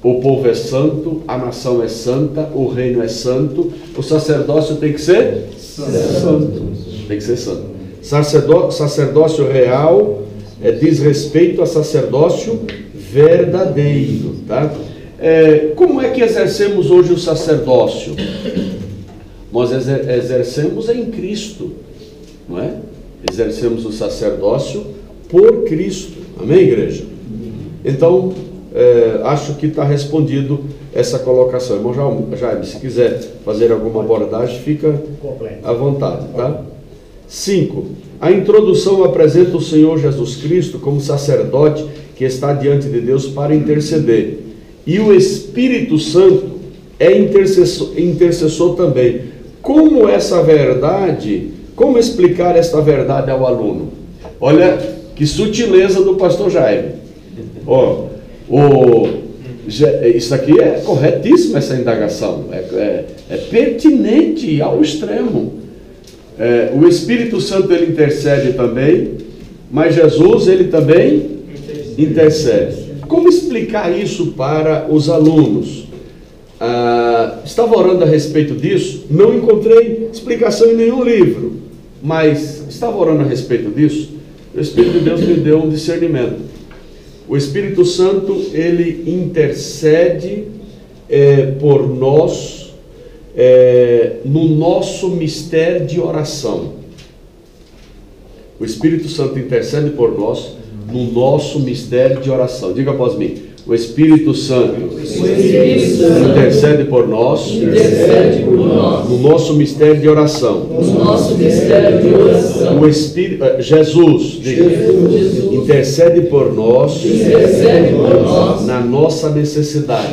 Speaker 1: o povo é santo, a nação é santa, o reino é santo, o sacerdócio tem que ser santo. Tem que ser santo. Sacerdócio real diz respeito a sacerdócio verdadeiro, tá? Como é que exercemos hoje o sacerdócio? Nós exercemos em Cristo, não é? Exercemos o sacerdócio por Cristo. Amém, igreja? Então, acho que está respondido essa colocação. Irmão Jaime, se quiser fazer alguma abordagem, fica à vontade, tá? 5. A introdução apresenta o Senhor Jesus Cristo como sacerdote que está diante de Deus para interceder. E o Espírito Santo é intercessor também. Como explicar esta verdade ao aluno? Olha que sutileza do pastor Jaime. Isso aqui é corretíssimo, essa indagação. É pertinente ao extremo. O Espírito Santo, ele intercede também, mas Jesus, ele também intercede. Como explicar isso para os alunos? Estava orando a respeito disso, não encontrei explicação em nenhum livro, mas estava orando a respeito disso, o Espírito de Deus me deu um discernimento. O Espírito Santo, ele intercede por nós no nosso mistério de oração. O Espírito Santo intercede por nós no nosso mistério de oração. Diga após mim: o Espírito Santo intercede por nós no nosso mistério de oração. O Espírito, Jesus intercede por nós na nossa necessidade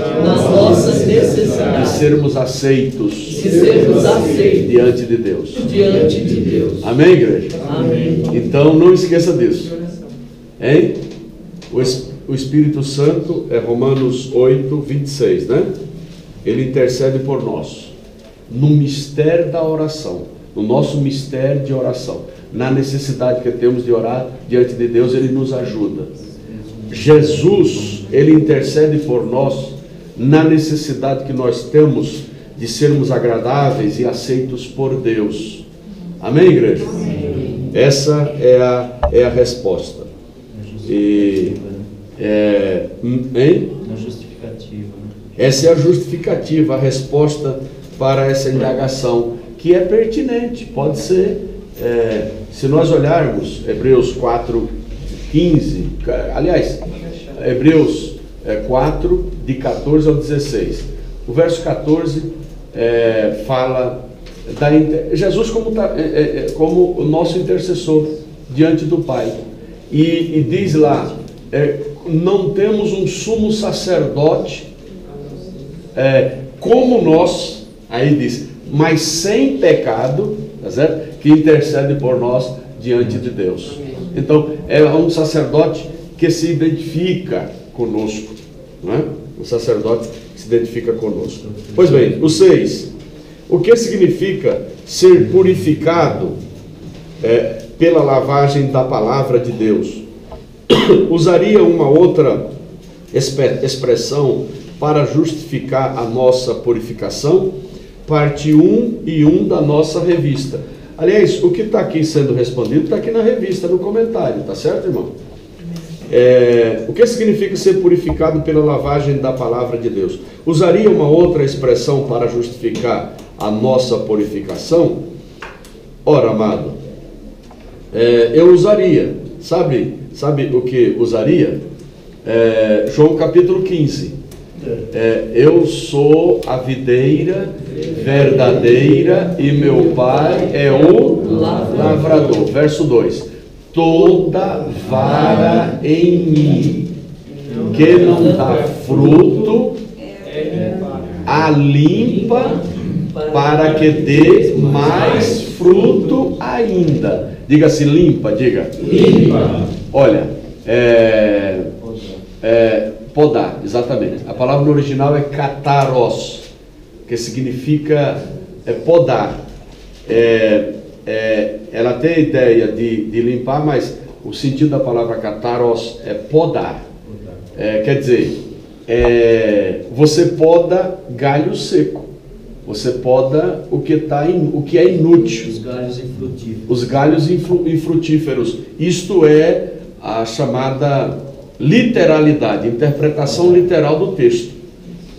Speaker 1: de sermos aceitos diante de Deus. Amém, igreja? Amém. Então não esqueça disso. Hein? O Espírito Santo é Romanos 8, 26, né? Ele intercede por nós no mistério da oração, no nosso mistério de oração, na necessidade que temos de orar diante de Deus, ele nos ajuda. Jesus, ele intercede por nós na necessidade que nós temos de sermos agradáveis e aceitos por Deus. Amém, igreja? Amém. Essa é a resposta. Essa é a justificativa, a resposta para essa indagação, que é pertinente. Pode ser, se nós olharmos Hebreus 4, 15, aliás, Hebreus 4, de 14 ao 16. O verso 14 fala Jesus como o nosso intercessor diante do Pai. E diz lá, não temos um sumo sacerdote como nós, aí diz, mas sem pecado, tá certo? Que intercede por nós diante de Deus. Então, é um sacerdote que se identifica conosco, não é? Um sacerdote que se identifica conosco. Pois bem, o 6. O que significa ser purificado pela lavagem da palavra de Deus? Usaria uma outra expressão para justificar a nossa purificação? Parte 1 e 1 da nossa revista. Aliás, o que está aqui sendo respondido está aqui na revista, no comentário, tá certo, irmão? O que significa ser purificado pela lavagem da palavra de Deus? Usaria uma outra expressão para justificar a nossa purificação? Ora, amado, eu usaria, sabe o que usaria? João capítulo 15. Eu sou a videira verdadeira e meu pai é o lavrador. Verso 2. Toda vara em mim que não dá fruto, a limpa para que dê mais fruto ainda. Diga assim, limpa, diga.
Speaker 6: Limpa.
Speaker 1: Olha, podar, exatamente. A palavra no original é kataros, que significa podar. Ela tem a ideia de limpar, mas o sentido da palavra kataros é podar. Quer dizer, você poda galho seco. Você poda o que é inútil.
Speaker 8: Os galhos infrutíferos.
Speaker 1: Os galhos infrutíferos. Isto é a chamada literalidade, interpretação literal do texto.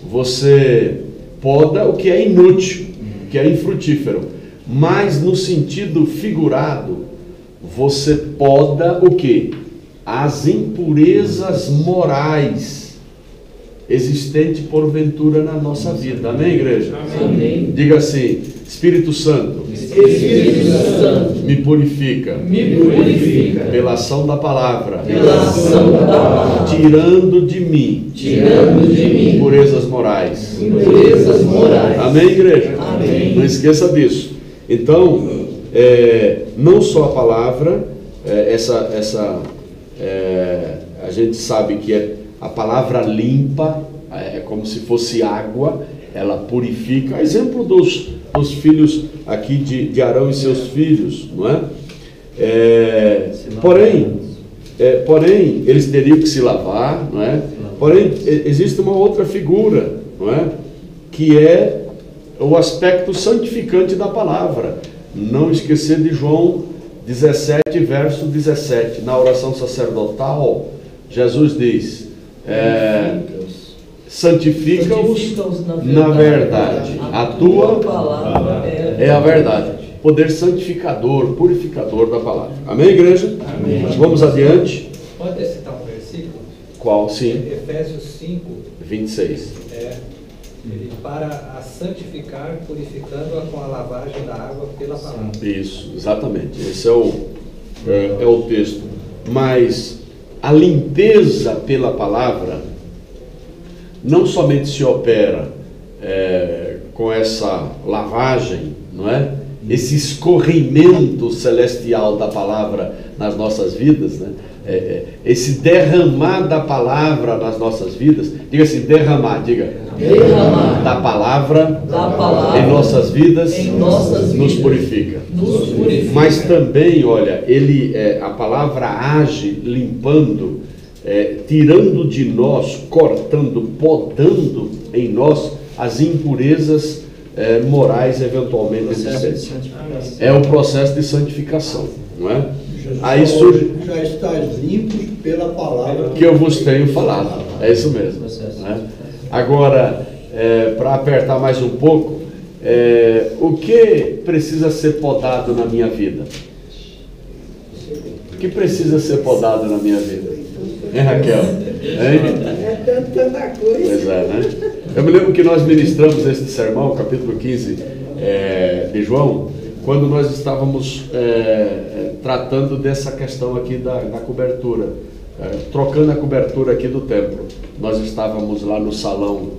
Speaker 1: Você poda o que é inútil, o que é infrutífero. Mas no sentido figurado, você poda o quê? As impurezas morais existentes porventura na nossa vida. Amém, igreja?
Speaker 6: Amém.
Speaker 1: Diga assim: Espírito Santo,
Speaker 6: Espírito Santo,
Speaker 1: me purifica, pela ação da palavra, tirando de mim impurezas morais. Amém, igreja?
Speaker 6: Amém.
Speaker 1: Não esqueça disso. Então, não só a palavra, a gente sabe que a palavra limpa, é como se fosse água, ela purifica. Exemplo dos filhos aqui de Arão e seus filhos, não é? Porém, eles teriam que se lavar, não é? Porém, existe uma outra figura, não é? Que é o aspecto santificante da palavra. Não esquecer de João 17, verso 17. Na oração sacerdotal, Jesus diz: santifica-os na verdade. A tua palavra é a verdade. Poder santificador, purificador da palavra. Amém, igreja?
Speaker 3: Amém.
Speaker 1: Vamos adiante.
Speaker 3: Pode citar um versículo?
Speaker 1: Qual? Sim.
Speaker 3: Efésios 5,
Speaker 1: 26.
Speaker 3: Ele para a santificar, purificando-a com a lavagem da água pela palavra.
Speaker 1: Isso, exatamente. Esse é o texto. Mas a limpeza pela palavra não somente se opera com essa lavagem, não é? Esse escorrimento celestial da palavra nas nossas vidas, né? Esse derramar da palavra nas nossas vidas. Diga assim, derramar, diga.
Speaker 6: Derramar
Speaker 1: da palavra em nossas vidas, nos purifica. Mas também, olha, a palavra age limpando, tirando de nós, cortando, podando em nós as impurezas morais eventualmente existentes. É o processo de santificação, não é? Aí surge,
Speaker 9: já estás limpos pela palavra
Speaker 1: que eu vos tenho falado. É isso mesmo, né? Agora, para apertar mais um pouco, o que precisa ser podado na minha vida? O que precisa ser podado na minha vida? Hein, Raquel? Hein?
Speaker 9: tanta coisa.
Speaker 1: Pois é, né? Eu me lembro que nós ministramos este sermão, capítulo 15 de João, quando nós estávamos tratando dessa questão aqui da cobertura, trocando a cobertura aqui do templo. Nós estávamos lá no salão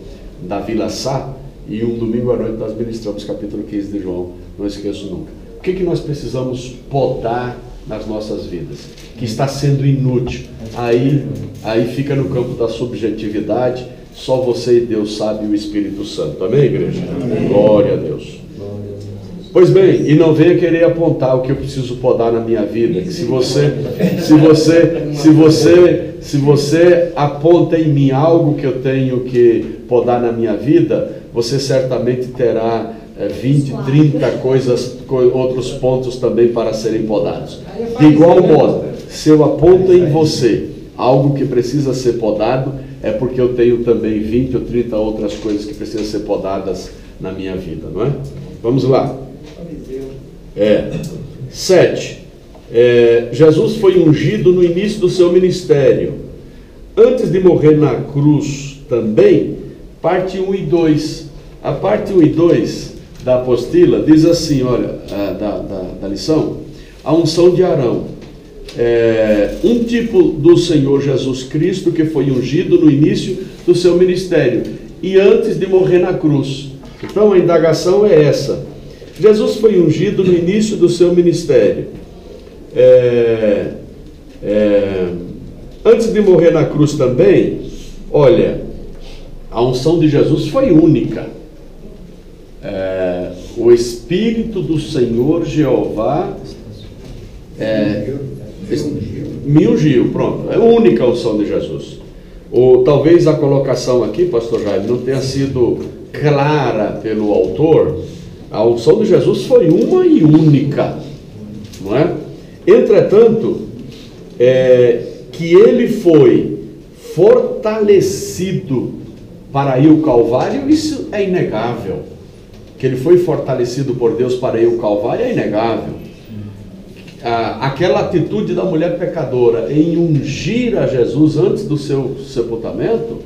Speaker 1: da Vila Sá e um domingo à noite nós ministramos capítulo 15 de João, não esqueço nunca. O que nós precisamos podar nas nossas vidas, que está sendo inútil? Aí fica no campo da subjetividade, só você e Deus sabe, o Espírito Santo. Amém, igreja? Amém. Glória a Deus. Pois bem, e não venha querer apontar o que eu preciso podar na minha vida, que se você aponta em mim algo que eu tenho que podar na minha vida, você certamente terá 20, 30 outros pontos também para serem podados. De igual modo, se eu aponto em você algo que precisa ser podado, é porque eu tenho também 20 ou 30 outras coisas que precisam ser podadas na minha vida, não é? Vamos lá. 7. Jesus foi ungido no início do seu ministério. Antes de morrer na cruz também, parte 1 e 2. A parte 1 e 2 da apostila diz assim, olha, da lição: a unção de Arão, um tipo do Senhor Jesus Cristo que foi ungido no início do seu ministério e antes de morrer na cruz. Então a indagação é essa. Jesus foi ungido no início do seu ministério. Antes de morrer na cruz também, olha, a unção de Jesus foi única. O Espírito do Senhor Jeová me ungiu, pronto. É a única unção de Jesus. Talvez a colocação aqui, pastor Jaime, não tenha sido clara pelo autor. A unção de Jesus foi uma e única, não é? Entretanto, que ele foi fortalecido para ir ao Calvário, isso é inegável. Que ele foi fortalecido por Deus para ir ao Calvário é inegável. Aquela atitude da mulher pecadora em ungir a Jesus antes do seu sepultamento,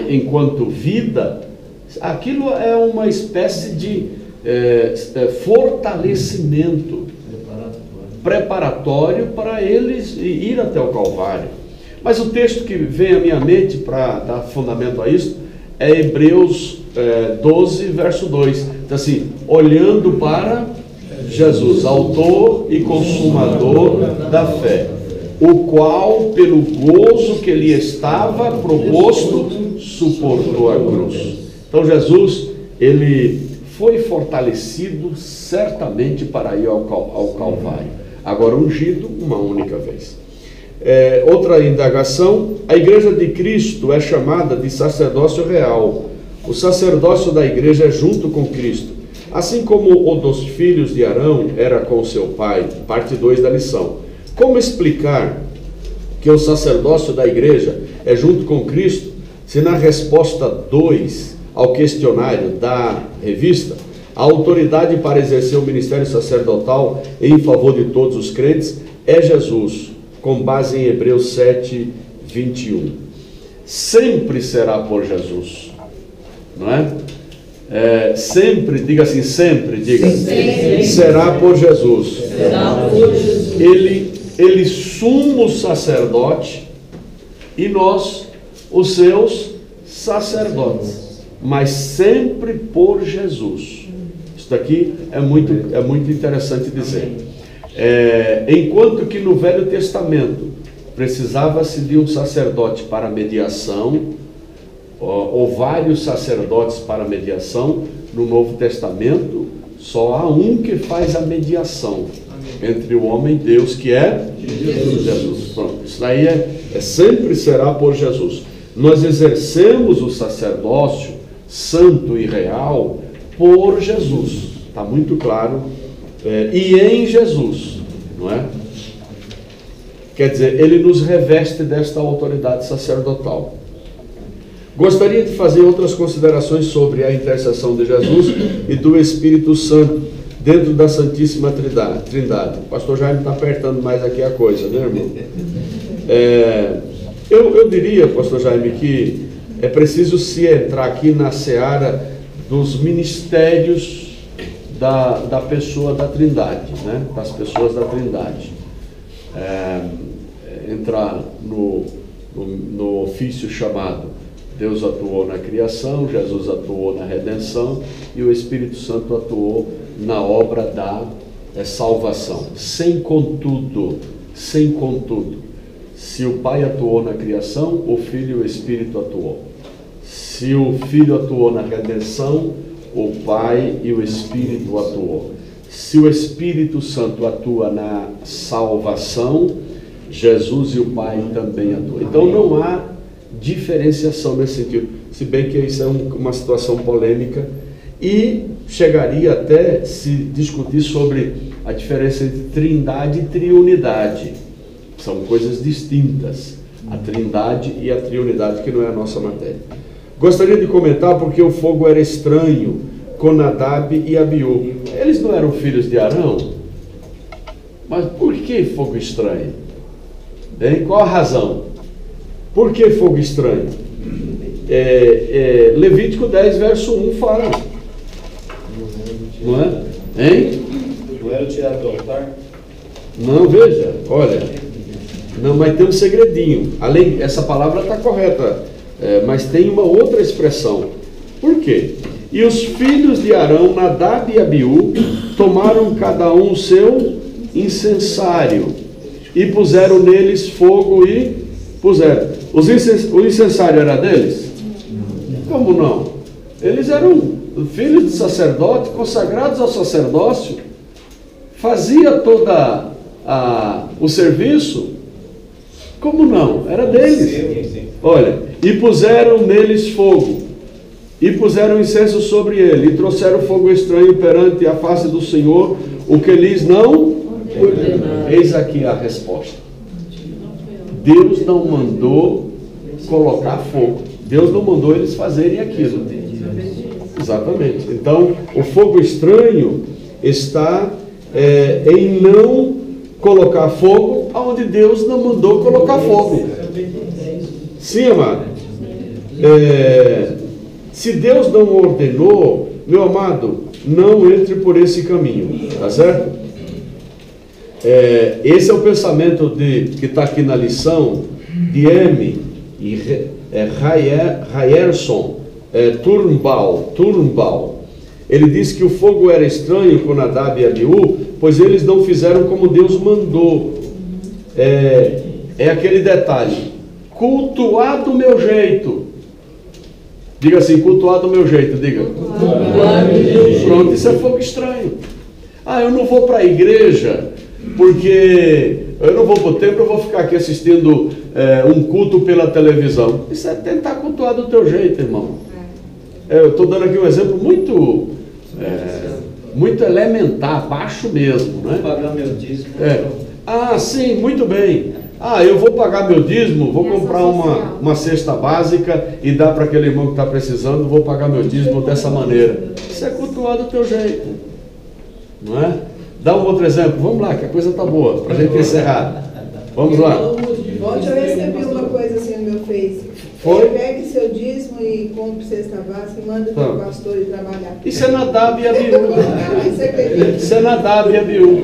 Speaker 1: enquanto vida, aquilo é uma espécie de fortalecimento preparatório para eles ir até o Calvário. Mas o texto que vem à minha mente para dar fundamento a isso é Hebreus 12, verso 2. Então assim, olhando para Jesus, autor e consumador da fé, o qual, pelo gozo que lhe estava proposto, suportou a cruz. Então Jesus, ele foi fortalecido certamente para ir ao Calvário. Agora ungido uma única vez. Outra indagação: a igreja de Cristo é chamada de sacerdócio real. O sacerdócio da igreja é junto com Cristo, assim como o dos filhos de Arão era com seu pai. Parte 2 da lição. Como explicar que o sacerdócio da igreja é junto com Cristo, se na resposta 2 ao questionário da revista, a autoridade para exercer o ministério sacerdotal em favor de todos os crentes é Jesus, com base em Hebreus 7, 21. Sempre será por Jesus, não é? Sempre, diga assim, sempre, diga. Sempre. Será por Jesus.
Speaker 6: Será por Jesus.
Speaker 1: Ele sumo sacerdote e nós, os seus sacerdotes. Mas sempre por Jesus. Isso aqui é muito interessante dizer. Enquanto que no Velho Testamento precisava-se de um sacerdote para mediação, ou vários sacerdotes para mediação, no Novo Testamento só há um que faz a mediação entre o homem e Deus, que é Jesus. Pronto, isso daí sempre será por Jesus. Nós exercemos o sacerdócio santo e real por Jesus, está muito claro, e em Jesus, não é? Quer dizer, ele nos reveste desta autoridade sacerdotal. Gostaria de fazer outras considerações sobre a intercessão de Jesus e do Espírito Santo dentro da Santíssima Trindade. O pastor Jaime está apertando mais aqui a coisa, né, irmão? Eu diria, pastor Jaime, que é preciso se entrar aqui na seara dos ministérios da pessoa da Trindade, né? Das pessoas da Trindade. Entrar no ofício chamado Deus atuou na criação, Jesus atuou na redenção e o Espírito Santo atuou na obra da salvação. Sem contudo, se o Pai atuou na criação, o Filho e o Espírito atuou. Se o Filho atuou na redenção, o Pai e o Espírito atuou. Se o Espírito Santo atua na salvação, Jesus e o Pai também atuam. Então não há diferenciação nesse sentido, se bem que isso é uma situação polêmica e chegaria até se discutir sobre a diferença entre trindade e triunidade. São coisas distintas, a trindade e a triunidade, que não é a nossa matéria. Gostaria de comentar porque o fogo era estranho com Nadab e Abiú. Eles não eram filhos de Arão? Mas por que fogo estranho? Bem, qual a razão? Por que fogo estranho? Levítico 10, verso 1 fala. Não é? Hein?
Speaker 8: Não era tirado do altar?
Speaker 1: Não, veja, olha. Não, mas tem um segredinho. Essa palavra está correta, mas tem uma outra expressão. Por quê? E os filhos de Arão, Nadab e Abiú, tomaram cada um o seu incensário e puseram neles fogo e puseram. O incensário era deles? Como não? Eles eram filhos de sacerdote, consagrados ao sacerdócio, fazia toda o serviço. Como não? Era deles. Olha, e puseram neles fogo, e puseram incenso sobre ele, e trouxeram fogo estranho perante a face do Senhor, o que lhes não ordenaram. Eis aqui a resposta. Deus não mandou colocar fogo. Deus não mandou eles fazerem aquilo. Exatamente. Então, o fogo estranho está em não colocar fogo aonde Deus não mandou colocar fogo. Sim, amado. Se Deus não ordenou, meu amado, não entre por esse caminho. Tá certo? Esse é o pensamento que está aqui na lição de M. e Ryerson Turnbull. Ele diz que o fogo era estranho com Nadab e Abiú, pois eles não fizeram como Deus mandou. É aquele detalhe: cultuar do meu jeito. Diga assim, cultuar do meu jeito, diga. Pronto, isso é fogo estranho. Eu não vou para a igreja porque eu não vou para o templo, eu vou ficar aqui assistindo um culto pela televisão. Isso é tentar cultuar do teu jeito, irmão. Eu estou dando aqui um exemplo muito elementar, baixo mesmo, né?
Speaker 9: Vou pagar meu dízimo.
Speaker 1: Sim, muito bem. Eu vou pagar meu dízimo, vou comprar uma cesta básica e dar para aquele irmão que está precisando, vou pagar meu dízimo dessa maneira. Isso é cultuar do teu jeito, não é? Dá um outro exemplo, vamos lá, que a coisa está boa, para a gente encerrar. Vamos lá.
Speaker 10: Ontem eu recebi uma coisa assim no meu Face.
Speaker 1: Foi?
Speaker 10: Pegue seu dízimo e compre cesta básica e manda para o pastor ir trabalhar.
Speaker 1: Isso é Nadab e Abiú. Isso é Nadab e Abiú.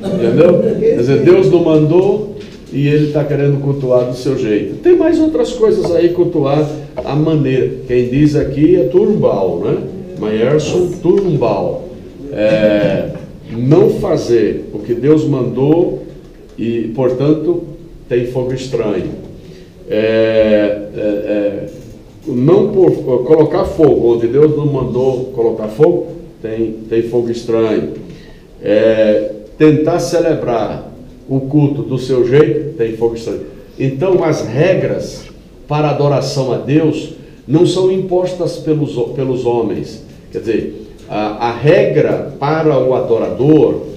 Speaker 1: Entendeu? Quer dizer, Deus não mandou e ele está querendo cultuar do seu jeito. Tem mais outras coisas aí, cultuar a maneira. Quem diz aqui é Turnbull, né? Myerson Turnbull. Não fazer o que Deus mandou e, portanto, tem fogo estranho. Não colocar fogo onde Deus não mandou colocar fogo, tem fogo estranho. Tentar celebrar o culto do seu jeito, tem fogo estranho. Então, as regras para adoração a Deus não são impostas pelos homens. Quer dizer, a regra para o adorador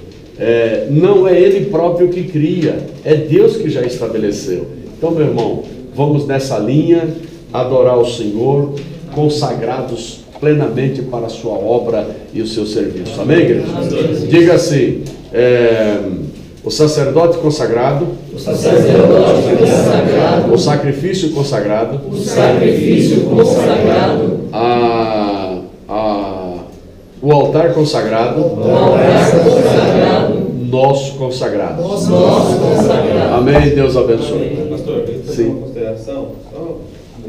Speaker 1: não é ele próprio que cria, é Deus que já estabeleceu. Então, meu irmão, vamos nessa linha, adorar o Senhor, consagrados plenamente para a sua obra e o seu serviço. Amém, igreja? Diga assim, o sacerdote consagrado, o sacrifício consagrado, o altar consagrado, nosso consagrado. Amém, Deus abençoe.
Speaker 2: Pastor,
Speaker 1: sim.
Speaker 2: Uma consideração.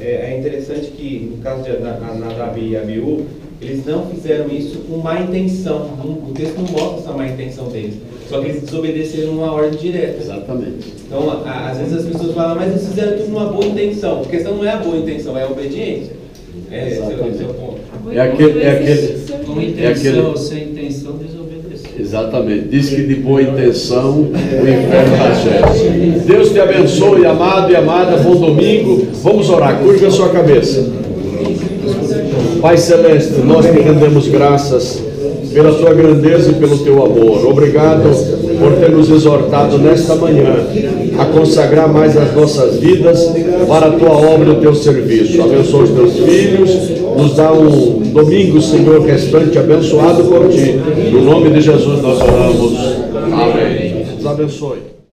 Speaker 2: É interessante que no caso de Nadab e Abiú, eles não fizeram isso com má intenção. O texto não mostra essa má intenção deles. Só que eles desobedeceram uma ordem direta.
Speaker 1: Exatamente.
Speaker 2: Então, às vezes as pessoas falam, mas eles fizeram tudo numa boa intenção. A questão não é a boa intenção, é a obediência. Esse é o ponto.
Speaker 6: Com intenção ou sem intenção, desobedecer.
Speaker 1: Exatamente. Diz que de boa intenção o inferno está cheio. Deus te abençoe, amado e amada. Bom domingo. Vamos orar. Curva a sua cabeça. Pai Celeste, nós te rendemos graças pela tua grandeza e pelo teu amor. Obrigado por ter nos exortado nesta manhã a consagrar mais as nossas vidas para a tua obra e o teu serviço. Abençoa os teus filhos, nos dá um domingo, Senhor, restante abençoado por ti. No nome de Jesus nós oramos. Amém. Deus abençoe.